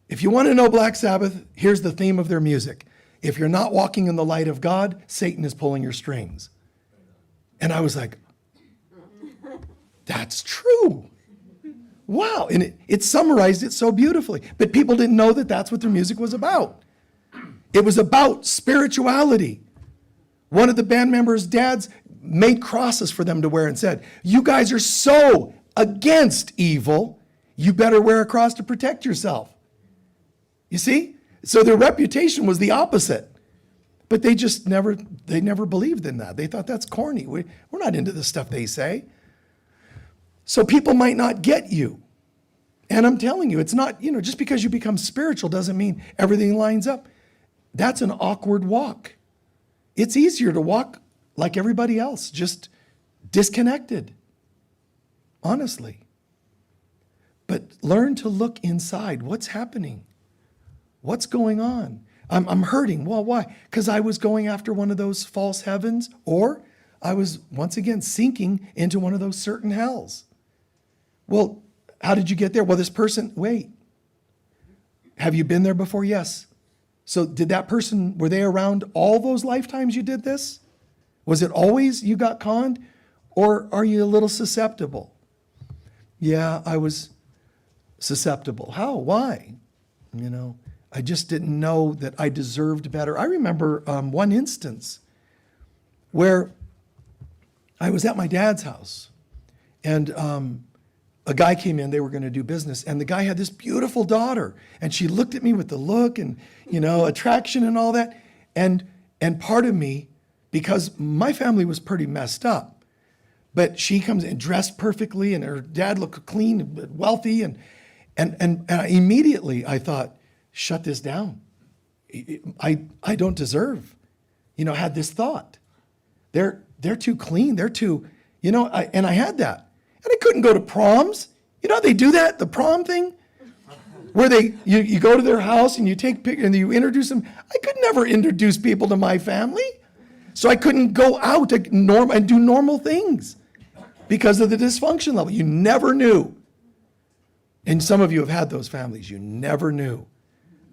if you want to know Black Sabbath, here's the theme of their music. If you're not walking in the light of God, Satan is pulling your strings. And I was like, that's true. Wow. And it summarized it so beautifully. But people didn't know that that's what their music was about. It was about spirituality. One of the band members' dads made crosses for them to wear and said, you guys are so against evil, you better wear a cross to protect yourself. You see? So their reputation was the opposite. But they never believed in that. They thought that's corny. We're not into the stuff they say. So people might not get you. And I'm telling you, it's not, just because you become spiritual doesn't mean everything lines up. That's an awkward walk. It's easier to walk like everybody else, just disconnected. honestly. But learn to look inside. What's happening? What's going on? I'm hurting. Well, why? Because I was going after one of those false heavens, or I was, once again, sinking into one of those certain hells. Well, how did you get there? Well, this person, wait. Have you been there before? Yes. So did that person, were they around all those lifetimes you did this? Was it always you got conned? Or are you a little susceptible? Yeah, I was susceptible. How? Why? You know, I just didn't know that I deserved better. I remember one instance where I was at my dad's house, and a guy came in. They were going to do business, and the guy had this beautiful daughter, and she looked at me with the look and, you know, attraction and all that. And part of me, because my family was pretty messed up, but she comes in dressed perfectly, and her dad looked clean and wealthy, and immediately I thought, shut this down. I don't deserve. You know, I had this thought. They're too clean. They're too, you know, and I had that. And I couldn't go to proms. You know, they do that, the prom thing, where you go to their house and you take pictures and you introduce them. I could never introduce people to my family. So I couldn't go out and do normal things because of the dysfunction level. You never knew. And some of you have had those families. You never knew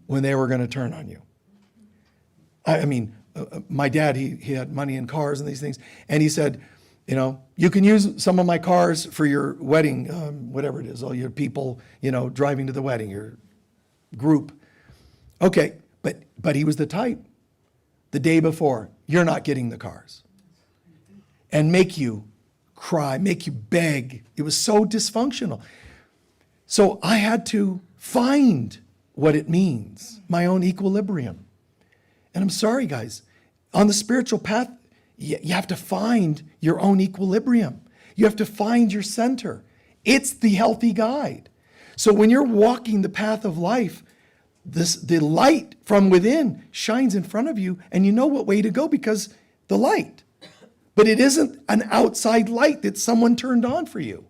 when they were going to turn on you. I mean, my dad, he had money in cars and these things. And he said, you know, you can use some of my cars for your wedding, whatever it is, all your people, you know, driving to the wedding, your group. Okay, but he was the type, the day before, you're not getting the cars. And make you cry, make you beg. It was so dysfunctional. So I had to find what it means, my own equilibrium. And I'm sorry, guys, on the spiritual path, you have to find your own equilibrium. You have to find your center. It's the healthy guide. So when you're walking the path of life, the light from within shines in front of you, and you know what way to go because the light. But it isn't an outside light that someone turned on for you.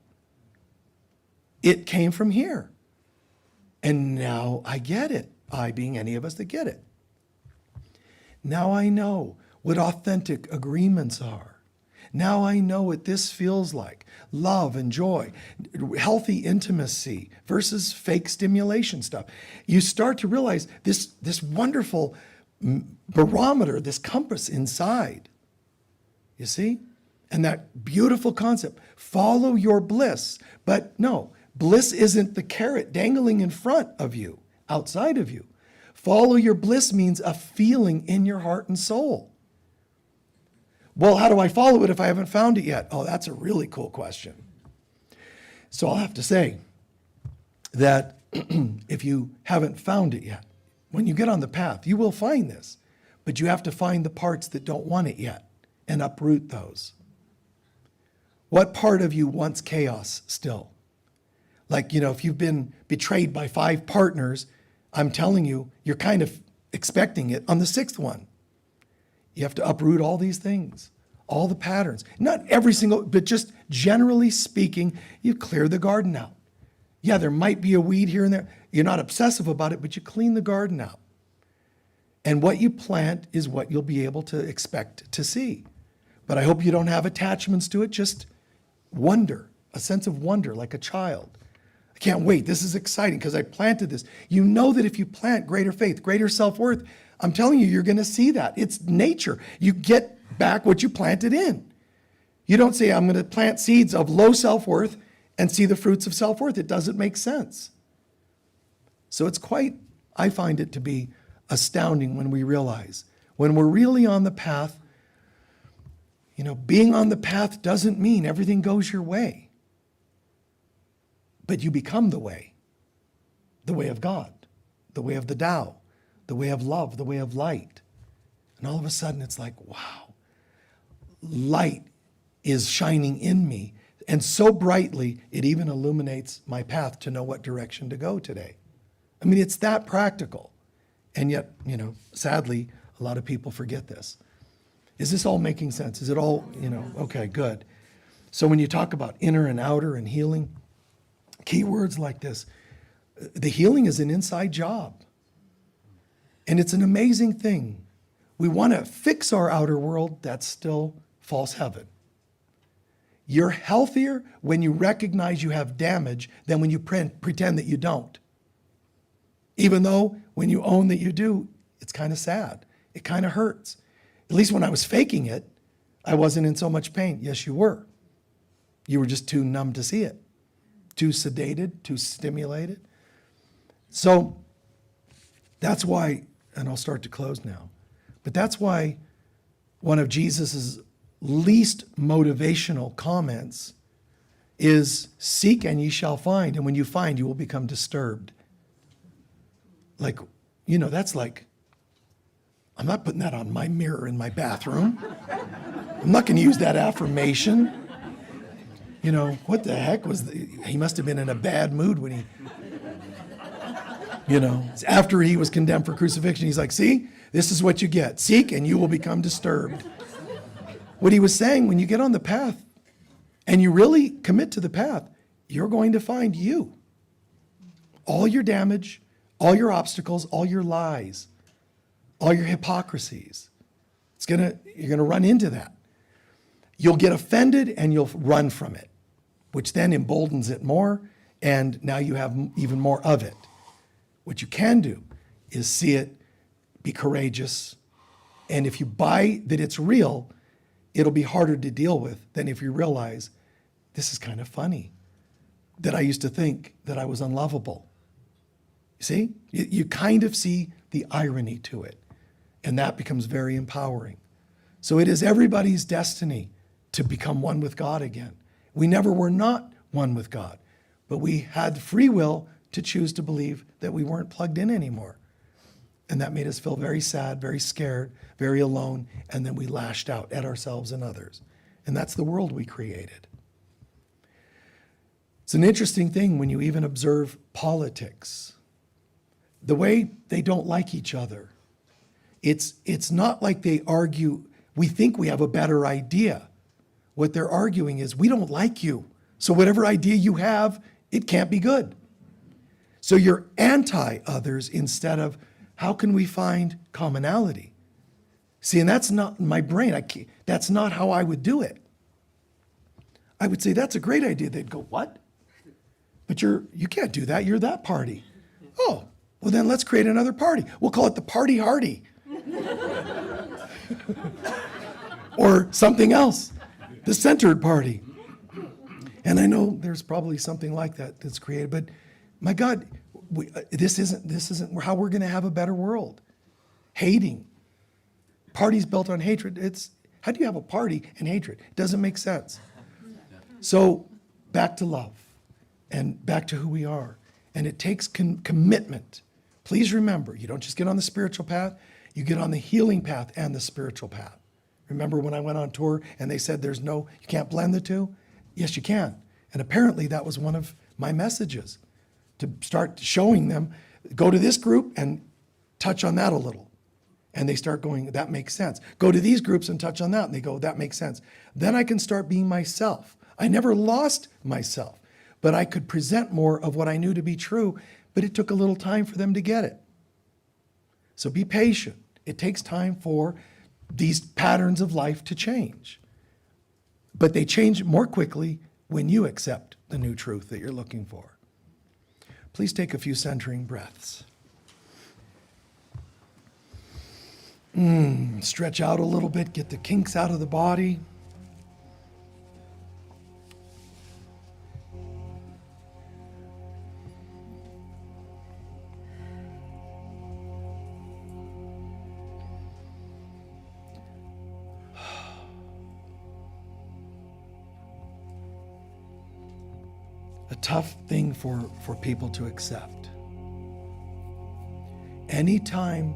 It came from here. And now I get it. I being any of us that get it. Now I know what authentic agreements are. Now I know what this feels like. Love and joy, healthy intimacy versus fake stimulation stuff. You start to realize this wonderful barometer, this compass inside. You see? And that beautiful concept, follow your bliss. But no, bliss isn't the carrot dangling in front of you, outside of you. Follow your bliss means a feeling in your heart and soul. Well, how do I follow it if I haven't found it yet? Oh, that's a really cool question. So I'll have to say that if you haven't found it yet, when you get on the path, you will find this, but you have to find the parts that don't want it yet and uproot those. What part of you wants chaos still? Like, you know, if you've been betrayed by 5 partners, I'm telling you, you're kind of expecting it on the 6th one. You have to uproot all these things, all the patterns. Not every single, but just generally speaking, you clear the garden out. Yeah, there might be a weed here and there. You're not obsessive about it, but you clean the garden out. And what you plant is what you'll be able to expect to see. But I hope you don't have attachments to it, just wonder, a sense of wonder like a child. I can't wait, this is exciting because I planted this. You know that if you plant greater faith, greater self-worth, I'm telling you, you're going to see that. It's nature. You get back what you planted in. You don't say, I'm going to plant seeds of low self-worth and see the fruits of self-worth. It doesn't make sense. So it's quite, I find it to be astounding when we realize, when we're really on the path, you know, being on the path doesn't mean everything goes your way. But you become the way of God, the way of the Tao, the way of love, the way of light. And all of a sudden it's like, wow, light is shining in me. And so brightly, it even illuminates my path to know what direction to go today. I mean, it's that practical. And yet, you know, sadly, a lot of people forget this. Is this all making sense? Is it all, you know, okay, good. So when you talk about inner and outer and healing, keywords like this, the healing is an inside job. And it's an amazing thing. We want to fix our outer world. That's still false heaven. You're healthier when you recognize you have damage than when you pretend that you don't. Even though when you own that you do, it's kind of sad. It kind of hurts. At least when I was faking it, I wasn't in so much pain. Yes, you were. You were just too numb to see it, too sedated, too stimulated. So that's why, and I'll start to close now, but that's why one of Jesus's least motivational comments is, seek and ye shall find, and when you find, you will become disturbed. Like, that's like, I'm not putting that on my mirror in my bathroom. I'm not going to use that affirmation. What the heck he must have been in a bad mood when after he was condemned for crucifixion, he's like, see, this is what you get. Seek and you will become disturbed. What he was saying, when you get on the path and you really commit to the path, you're going to find you. All your damage, all your obstacles, all your lies, all your hypocrisies. You're going to run into that. You'll get offended and you'll run from it, which then emboldens it more, and now you have even more of it. What you can do is see it, be courageous, and if you buy that it's real, it'll be harder to deal with than if you realize, this is kind of funny, that I used to think that I was unlovable. You see? You kind of see the irony to it, and that becomes very empowering. So it is everybody's destiny to become one with God again. We never were not one with God, but we had free will to choose to believe that we weren't plugged in anymore. And that made us feel very sad, very scared, very alone, and then we lashed out at ourselves and others. And that's the world we created. It's an interesting thing when you even observe politics. The way they don't like each other. It's not like they argue, we think we have a better idea. What they're arguing is, we don't like you. So whatever idea you have, it can't be good. So you're anti-others instead of, how can we find commonality? See, and that's not my brain. That's not how I would do it. I would say, that's a great idea. They'd go, what? But you can't do that. You're that party. Oh, well then let's create another party. We'll call it the Party Hardy. Or something else, the Centered Party. And I know there's probably something like that that's created, but my God, this isn't how we're going to have a better world. Hating. Parties built on hatred. How do you have a party and hatred? It doesn't make sense. So back to love and back to who we are. And it takes commitment. Please remember, you don't just get on the spiritual path, you get on the healing path and the spiritual path. Remember when I went on tour and they said you can't blend the two? Yes, you can. And apparently that was one of my messages, to start showing them, go to this group and touch on that a little. And they start going, that makes sense. Go to these groups and touch on that. And they go, that makes sense. Then I can start being myself. I never lost myself, but I could present more of what I knew to be true, but it took a little time for them to get it. So be patient. It takes time for these patterns of life to change. But they change more quickly when you accept the new truth that you're looking for. Please take a few centering breaths. Stretch out a little bit, get the kinks out of the body. A tough thing for people to accept. Anytime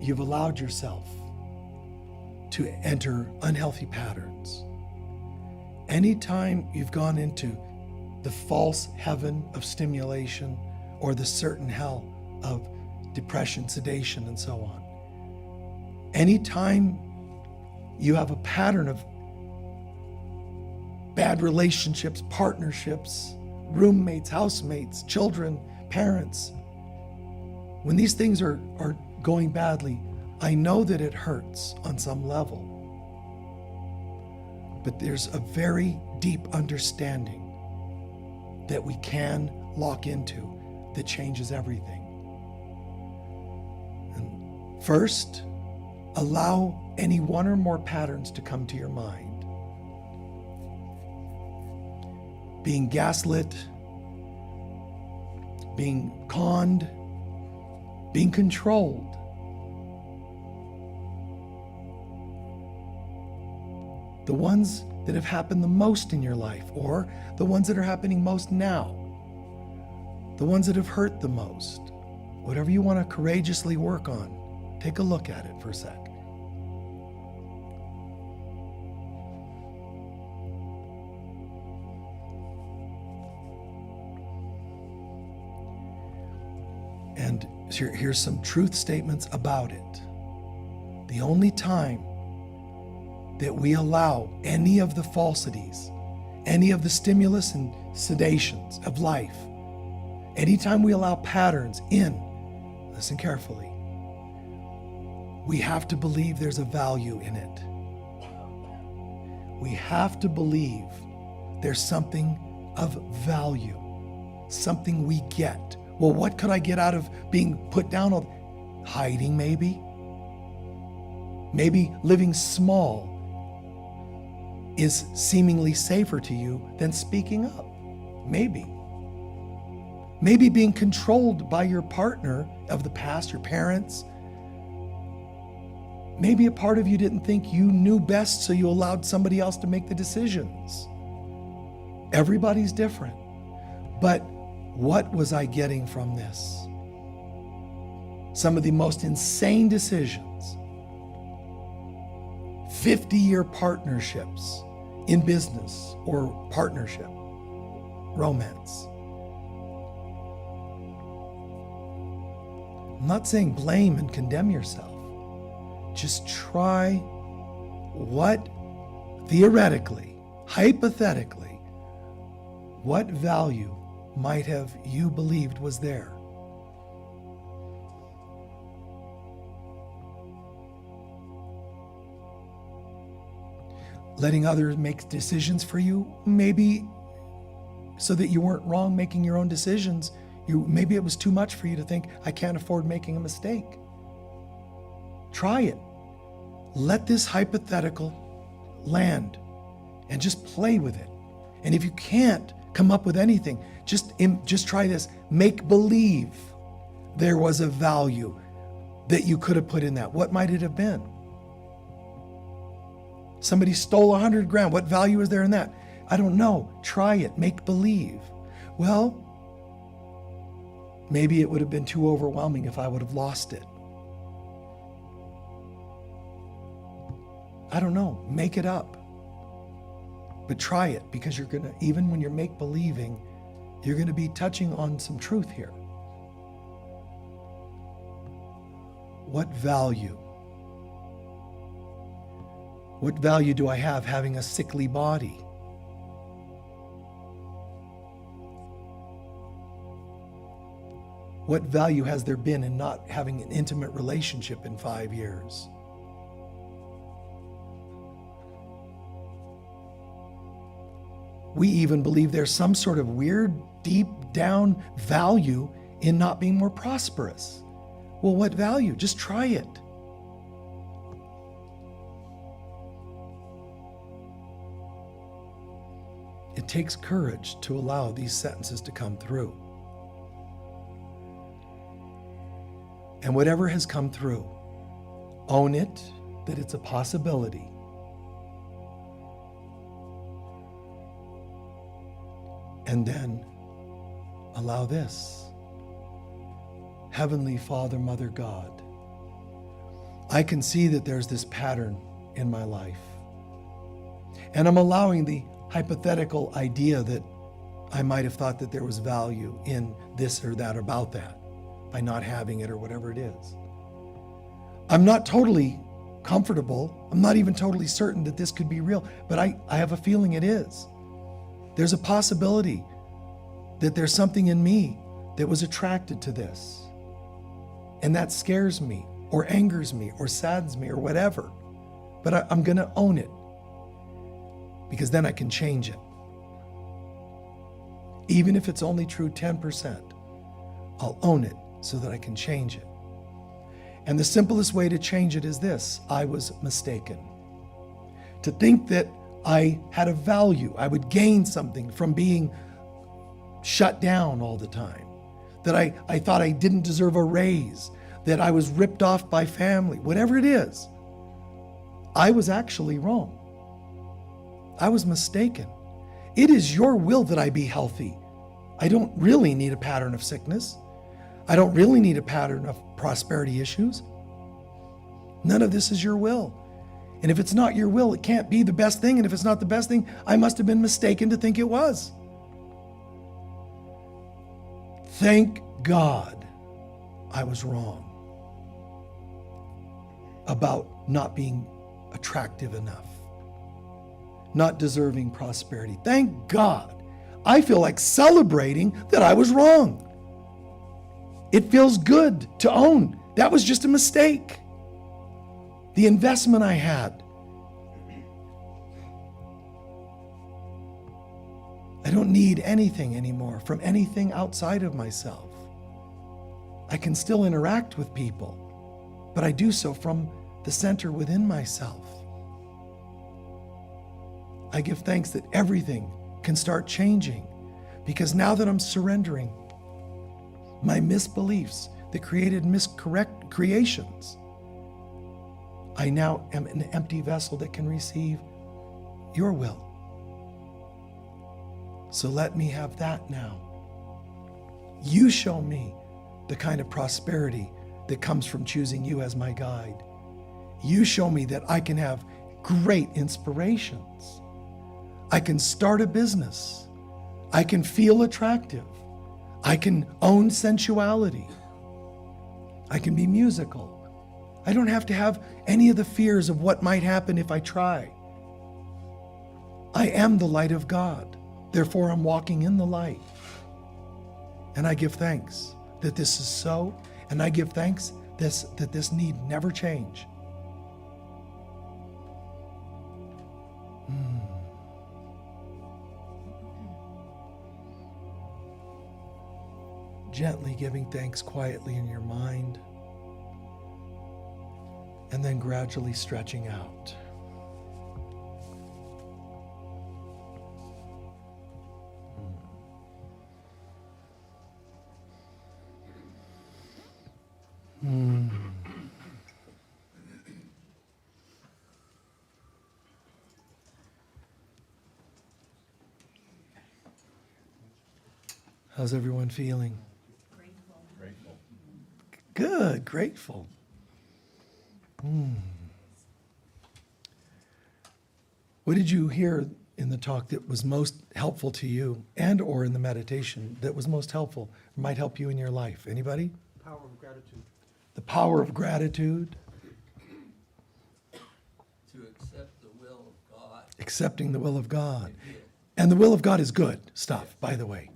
you've allowed yourself to enter unhealthy patterns, anytime you've gone into the false heaven of stimulation or the certain hell of depression, sedation, and so on, anytime you have a pattern of bad relationships, partnerships, roommates, housemates, children, parents. When these things are going badly, I know that it hurts on some level. But there's a very deep understanding that we can lock into that changes everything. And first, allow any one or more patterns to come to your mind. Being gaslit, being conned, being controlled. The ones that have happened the most in your life, or the ones that are happening most now, the ones that have hurt the most. Whatever you want to courageously work on, take a look at it for a sec. And here's some truth statements about it. The only time that we allow any of the falsities, any of the stimulus and sedations of life, anytime we allow patterns in, listen carefully, we have to believe there's a value in it. We have to believe there's something of value, something we get. Well, what could I get out of being put down? Hiding, maybe? Maybe living small is seemingly safer to you than speaking up. Maybe. Maybe being controlled by your partner of the past, your parents. Maybe a part of you didn't think you knew best, so you allowed somebody else to make the decisions. Everybody's different. But what was I getting from this? Some of the most insane decisions. 50-year partnerships in business or partnership, romance. I'm not saying blame and condemn yourself. Just try what theoretically, hypothetically, what value might have you believed was there. Letting others make decisions for you, maybe so that you weren't wrong making your own decisions. Maybe it was too much for you to think, I can't afford making a mistake. Try it. Let this hypothetical land and just play with it. And if you can't come up with anything, just try this. Make believe there was a value that you could have put in that. What might it have been? Somebody stole 100 grand. What value is there in that? I don't know. Try it. Make believe. Well, maybe it would have been too overwhelming if I would have lost it. I don't know. Make it up. But try it, because you're going to, even when you're make believing, you're going to be touching on some truth here. What value? What value do I have having a sickly body? What value has there been in not having an intimate relationship in 5 years? We even believe there's some sort of weird, deep down value in not being more prosperous. Well, what value? Just try it. It takes courage to allow these sentences to come through. And whatever has come through, own it, that it's a possibility. And then allow this. Heavenly Father, Mother God, I can see that there's this pattern in my life. And I'm allowing the hypothetical idea that I might have thought that there was value in this or that, about that, by not having it or whatever it is. I'm not totally comfortable. I'm not even totally certain that this could be real, but I have a feeling it is. There's a possibility that there's something in me that was attracted to this. And that scares me or angers me or saddens me or whatever. But I'm going to own it because then I can change it. Even if it's only true 10%, I'll own it so that I can change it. And the simplest way to change it is this: I was mistaken. To think that I had a value, I would gain something from being shut down all the time, that I thought I didn't deserve a raise, that I was ripped off by family, whatever it is, I was actually wrong. I was mistaken. It is your will that I be healthy. I don't really need a pattern of sickness. I don't really need a pattern of prosperity issues. None of this is your will. And if it's not your will, it can't be the best thing. And if it's not the best thing, I must have been mistaken to think it was. Thank God I was wrong about not being attractive enough, not deserving prosperity. Thank God. I feel like celebrating that I was wrong. It feels good to own that was just a mistake. The investment I had. I don't need anything anymore from anything outside of myself. I can still interact with people, but I do so from the center within myself. I give thanks that everything can start changing because now that I'm surrendering my misbeliefs that created miscorrect creations, I now am an empty vessel that can receive your will. So let me have that now. You show me the kind of prosperity that comes from choosing you as my guide. You show me that I can have great inspirations. I can start a business. I can feel attractive. I can own sensuality. I can be musical. I don't have to have any of the fears of what might happen if I try. I am the light of God. Therefore, I'm walking in the light. And I give thanks that this is so, and I give thanks that this need never change. Gently giving thanks quietly in your mind, and then gradually stretching out. How's everyone feeling? Grateful. Good, grateful. What did you hear in the talk that was most helpful to you, and or in the meditation that was most helpful, might help you in your life? Anybody? Power of gratitude. The power of gratitude, To accept the will of God. accepting the will of God. And the will of God is good stuff, by the way.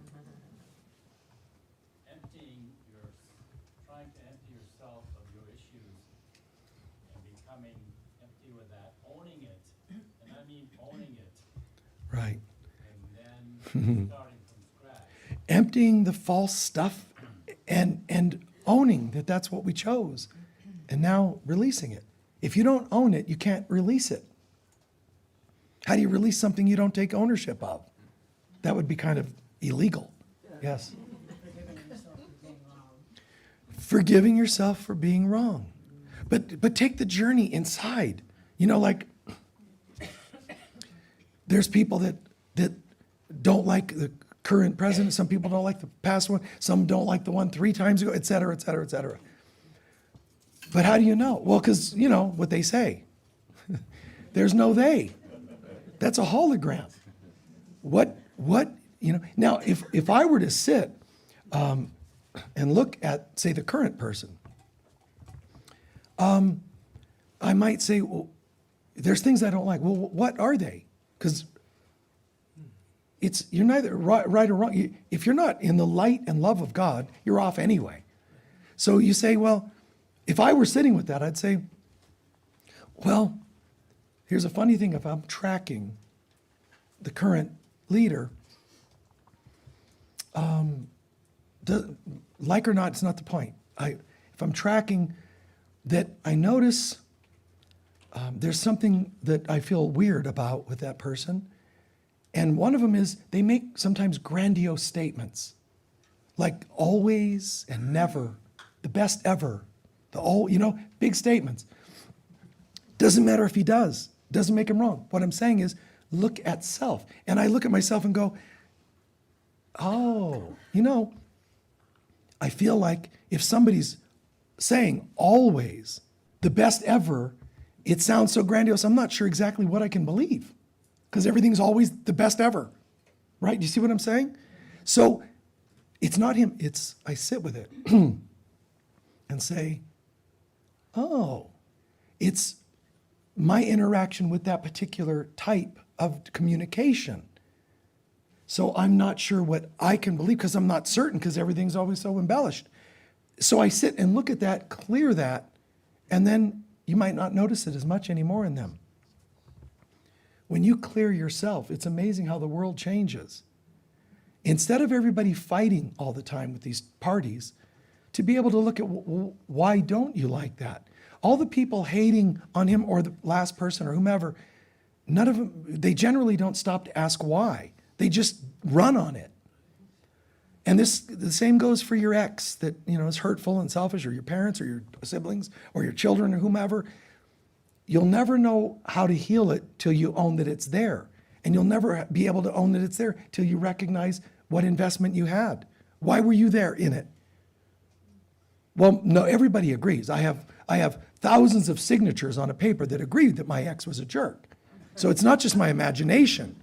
Trying to empty yourself of your issues and becoming empty with that, owning it, and I mean owning it, Right. and then starting from scratch. Emptying the false stuff and owning that that's what we chose, and now releasing it. If you don't own it, you can't release it. How do you release something you don't take ownership of? That would be kind of illegal. Yes. Forgiving yourself for being wrong. But take the journey inside. You know, like there's people that don't like the current president. Some people don't like the past one. Some don't like the one 3 times ago, et cetera, et cetera, et cetera. But how do you know? Well, because you know what they say. There's no they. That's a hologram. What, you know? Now, if I were to sit and look at, say, the current person, I might say, well, there's things I don't like. Well, what are they? Because you're neither right or wrong. If you're not in the light and love of God, you're off anyway. So you say, well, if I were sitting with that, I'd say, well, here's a funny thing. If I'm tracking the current leader, like or not, it's not the point. If I'm tracking that, I notice there's something that I feel weird about with that person. And one of them is they make sometimes grandiose statements, like always and never, the best ever, big statements. Doesn't matter if he does, doesn't make him wrong. What I'm saying is look at self. And I look at myself and go, oh, I feel like if somebody's saying always the best ever, it sounds so grandiose. I'm not sure exactly what I can believe because everything's always the best ever, right? Do you see what I'm saying? So it's not him. I sit with it and say, oh, it's my interaction with that particular type of communication. So I'm not sure what I can believe because I'm not certain because everything's always so embellished. So I sit and look at that, clear that, and then you might not notice it as much anymore in them. When you clear yourself, it's amazing how the world changes. Instead of everybody fighting all the time with these parties, to be able to look at why don't you like that? All the people hating on him or the last person or whomever, none of them, they generally don't stop to ask why. They just run on it. And the same goes for your ex that is hurtful and selfish, or your parents or your siblings or your children or whomever. You'll never know how to heal it till you own that it's there. And you'll never be able to own that it's there till you recognize what investment you had. Why were you there in it? Well, no, everybody agrees. I have thousands of signatures on a paper that agree that my ex was a jerk. So it's not just my imagination.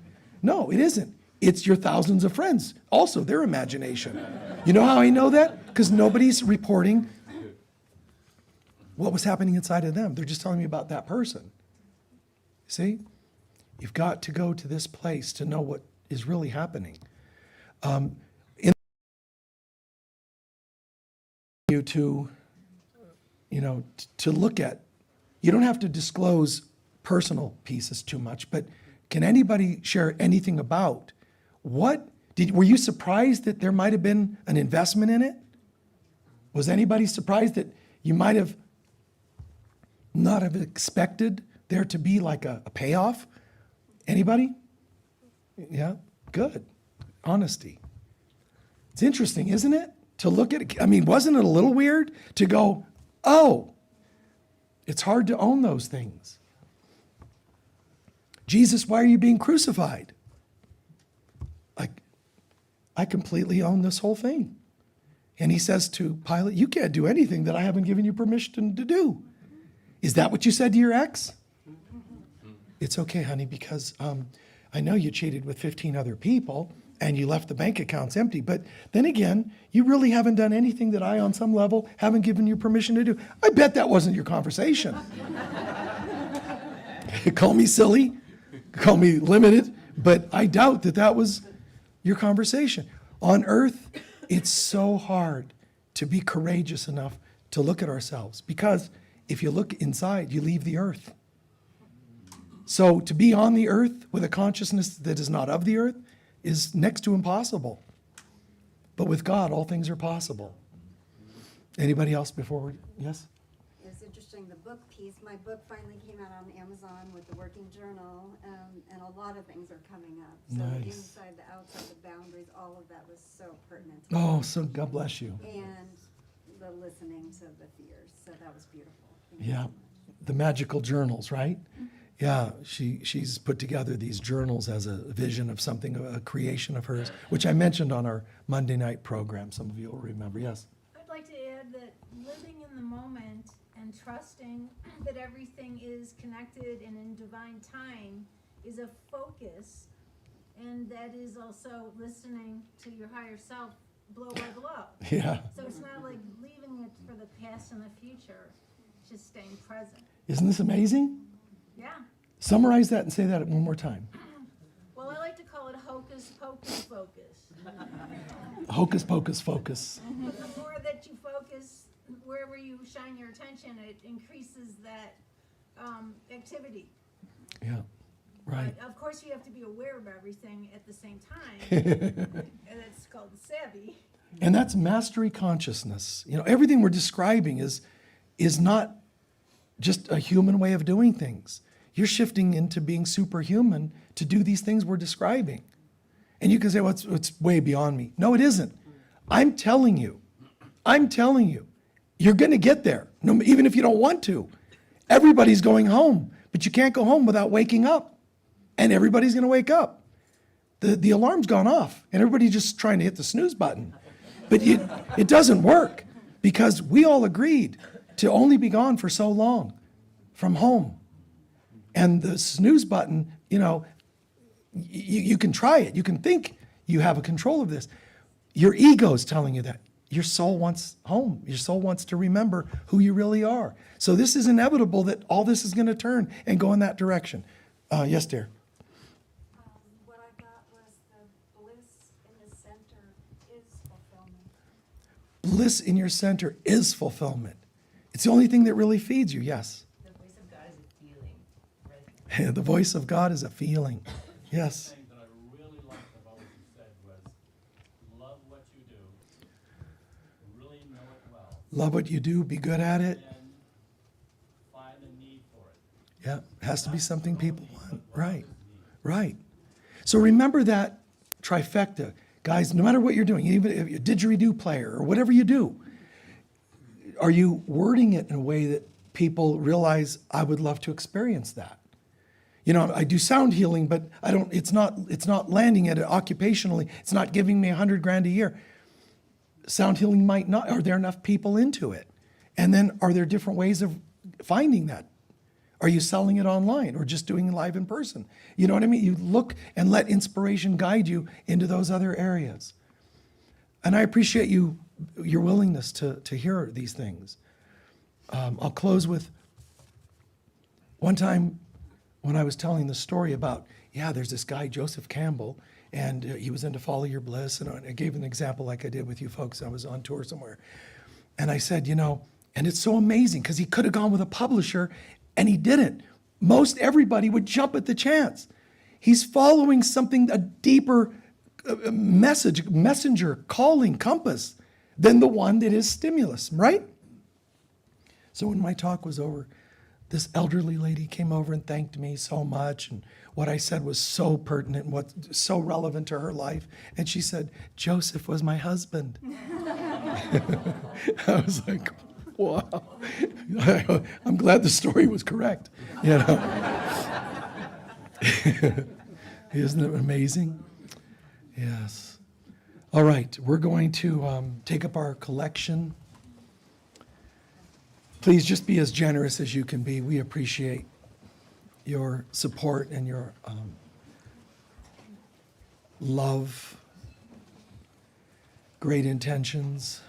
No, it isn't. It's your thousands of friends, also their imagination. You know how I know that? Because nobody's reporting what was happening inside of them. They're just telling me about that person. See? You've got to go to this place to know what is really happening. To look at, you don't have to disclose personal pieces too much, but can anybody share anything about were you surprised that there might have been an investment in it? Was anybody surprised that you might have not have expected there to be like a payoff? Anybody? Yeah, good. Honesty. It's interesting, isn't it? To look at it. I mean, wasn't it a little weird to go, oh, it's hard to own those things. Jesus, why are you being crucified? I completely own this whole thing. And he says to Pilate, you can't do anything that I haven't given you permission to do. Is that what you said to your ex? It's okay, honey, because I know you cheated with 15 other people and you left the bank accounts empty. But then again, you really haven't done anything that I, on some level, haven't given you permission to do. I bet that wasn't your conversation. Call me silly, call me limited, but I doubt that was your conversation. On earth, it's so hard to be courageous enough to look at ourselves because if you look inside, you leave the earth. So to be on the earth with a consciousness that is not of the earth is next to impossible. But with God, all things are possible. Anybody else before yes? It's interesting, the book piece, my book finally came out on Amazon with the working journal, and a lot of things are coming up. So Nice. the inside, the outside, the boundaries, all of that was so pertinent. Oh, so God bless you. And the listening to the fears, so that was beautiful. Thank you Yeah, so much. the magical journals, right? Yeah, she's put together these journals as a vision of something, a creation of hers, which I mentioned on our Monday night program. Some of you will remember. Yes. I'd like to add that living in the moment and trusting that everything is connected and in divine time is a focus, and that is also listening to your higher self blow by blow. Yeah. So it's not like leaving it for the past and the future, just staying present. Isn't this amazing? Yeah. Summarize that and say that one more time. Well, I like to call it hocus pocus. Hocus pocus focus. But the more that you focus, wherever you shine your attention, it increases that activity. Yeah, right. But of course, you have to be aware of everything at the same time, and it's called savvy. And that's mastery consciousness. You know, everything we're describing is not just a human way of doing things. You're shifting into being superhuman to do these things we're describing. And you can say, well, it's way beyond me. No, it isn't. I'm telling you, you're going to get there, even if you don't want to. Everybody's going home, but you can't go home without waking up. And everybody's going to wake up. The alarm's gone off, and everybody's just trying to hit the snooze button. But it doesn't work, because we all agreed to only be gone for so long from home. And the snooze button, you know, you can try it. You can think you have a control of this. Your ego's telling you that. Your soul wants home. Your soul wants to remember who you really are. So this is inevitable that all this is going to turn and go in that direction. Yes, dear. What I got was the bliss in the center is fulfillment. Bliss in your center is fulfillment. It's the only thing that really feeds you, yes. The voice of God is a feeling, right? The voice of God is a feeling. Yes. The thing that I really liked about what you said was, love what you do, really know it well, Love what you do, be good at it. and find a need for it. Yeah, it has to be something people want. Right, right. So remember that trifecta. Guys, no matter what you're doing, even if you're a didgeridoo player or whatever you do, are you wording it in a way that people realize, I would love to experience that? You know, I do sound healing, but it's not landing at it occupationally. It's not giving me $100,000 a year. Sound healing might not. Are there enough people into it? And then are there different ways of finding that? Are you selling it online or just doing it live in person? You know what I mean? You look and let inspiration guide you into those other areas. And I appreciate your willingness to hear these things. I'll close with one time when I was telling the story about, there's this guy, Joseph Campbell, and he was into Follow Your Bliss. And I gave an example like I did with you folks. I was on tour somewhere. And I said, and it's so amazing because he could have gone with a publisher and he didn't. Most everybody would jump at the chance. He's following something, a deeper messenger, calling, compass than the one that is stimulus, right? So when my talk was over, this elderly lady came over and thanked me so much, and what I said was so pertinent and what's so relevant to her life. And she said, Joseph was my husband. I was like, wow. I'm glad the story was correct. Isn't it amazing? Yes. All right, we're going to take up our collection. Please just be as generous as you can be. We appreciate your support and your love, great intentions.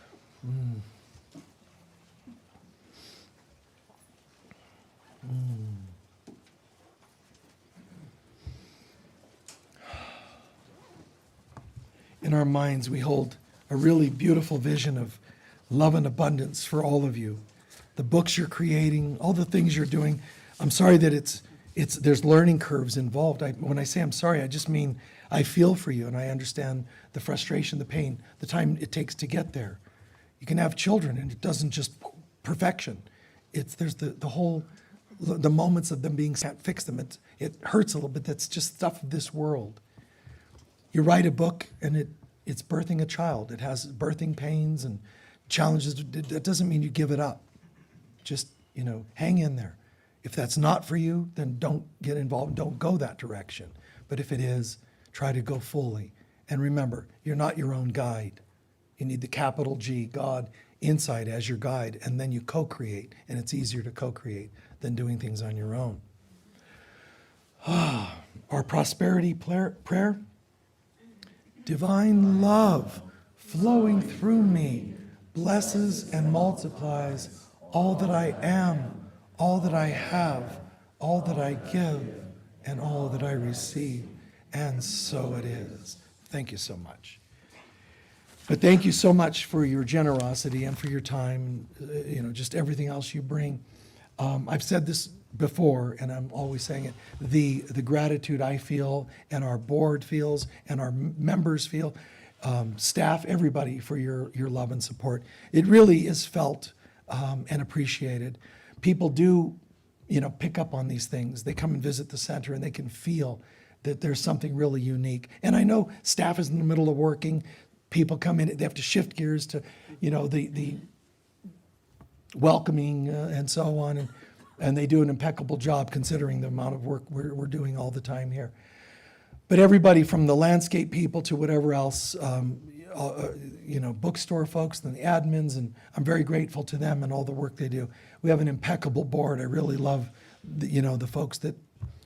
In our minds, we hold a really beautiful vision of love and abundance for all of you. The books you're creating, all the things you're doing. I'm sorry that there's learning curves involved. When I say I'm sorry, I just mean I feel for you and I understand the frustration, the pain, the time it takes to get there. You can have children and it doesn't just perfection. There's the moments of them being can't fix them. It hurts a little bit. That's just stuff of this world. You write a book and it's birthing a child. It has birthing pains and challenges. That doesn't mean you give it up. Just, hang in there. If that's not for you, then don't get involved. Don't go that direction. But if it is, try to go fully. And remember, you're not your own guide. You need the capital G, God, inside as your guide, and then you co-create. And it's easier to co-create than doing things on your own. Our prosperity prayer. Divine love flowing through me blesses and multiplies all that I am, all that I have, all that I give, and all that I receive. And so it is. Thank you so much. But thank you so much for your generosity and for your time, just everything else you bring. I've said this before, and I'm always saying it, the gratitude I feel and our board feels and our members feel, staff, everybody for your love and support. It really is felt and appreciated. People do, pick up on these things. They come and visit the center and they can feel that there's something really unique. And I know staff is in the middle of working. People come in, they have to shift gears to, the welcoming and so on. And they do an impeccable job considering the amount of work we're doing all the time here. But everybody from the landscape people to whatever else, bookstore folks and the admins, and I'm very grateful to them and all the work they do. We have an impeccable board. I really love, the folks that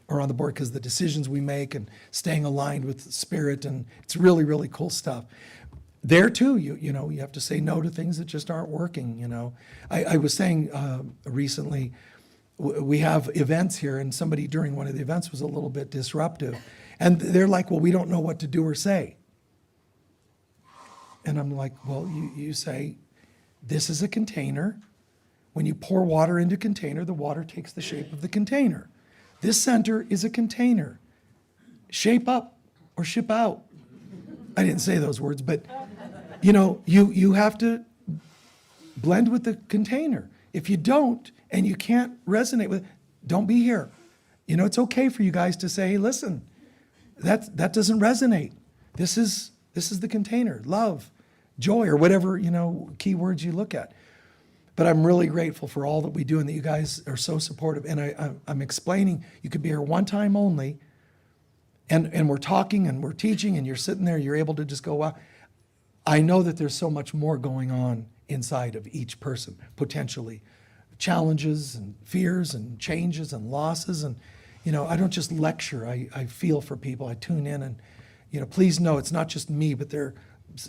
are on the board because the decisions we make and staying aligned with spirit, and it's really, really cool stuff. There too, you have to say no to things that just aren't working. I was saying recently, we have events here, and somebody during one of the events was a little bit disruptive. And they're like, well, we don't know what to do or say. And I'm like, well, you say, this is a container. When you pour water into a container, the water takes the shape of the container. This center is a container. Shape up or ship out. I didn't say those words, but you have to blend with the container. If you don't, and you can't resonate with it, don't be here. It's okay for you guys to say, hey, listen, that doesn't resonate. This is the container, love, joy, or whatever, key words you look at. But I'm really grateful for all that we do and that you guys are so supportive. And I'm explaining, you could be here one time only, and we're talking and we're teaching and you're sitting there, you're able to just go, wow. I know that there's so much more going on inside of each person, potentially. Challenges and fears and changes and losses. And, I don't just lecture. I feel for people. I tune in and, please know it's not just me, but there are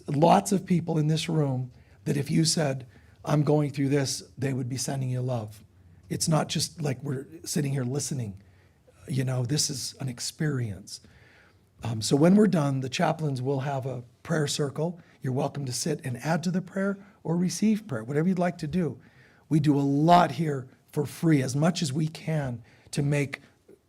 lots of people in this room that if you said, I'm going through this, they would be sending you love. It's not just like we're sitting here listening. This is an experience. So when we're done, the chaplains will have a prayer circle. You're welcome to sit and add to the prayer or receive prayer, whatever you'd like to do. We do a lot here for free, as much as we can, to make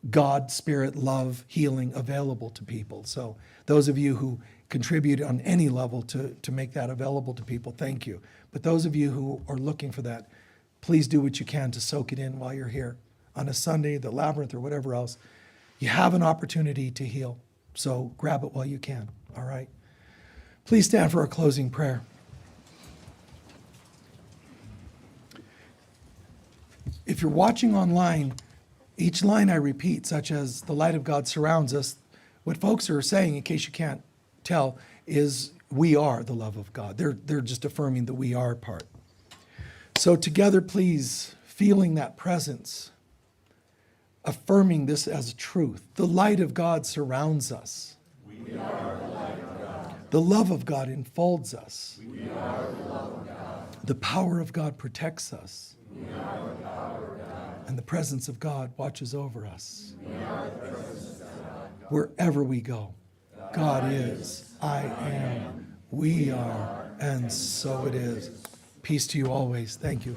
God, spirit, love, healing available to people. So those of you who contribute on any level to make that available to people, thank you. But those of you who are looking for that, please do what you can to soak it in while you're here. On a Sunday, the Labyrinth or whatever else, you have an opportunity to heal. So grab it while you can, all right? Please stand for our closing prayer. If you're watching online, each line I repeat, such as the light of God surrounds us, what folks are saying, in case you can't tell, is we are the love of God. They're just affirming the we are part. So together, please, feeling that presence, affirming this as truth. The light of God surrounds us. We are the light of God. The love of God enfolds us. We are the love of God. The power of God protects us. We are the power of God. And the presence of God watches over us. We are the presence of God. Wherever we go, God is, I am, we are, and so it is. Peace to you always. Thank you.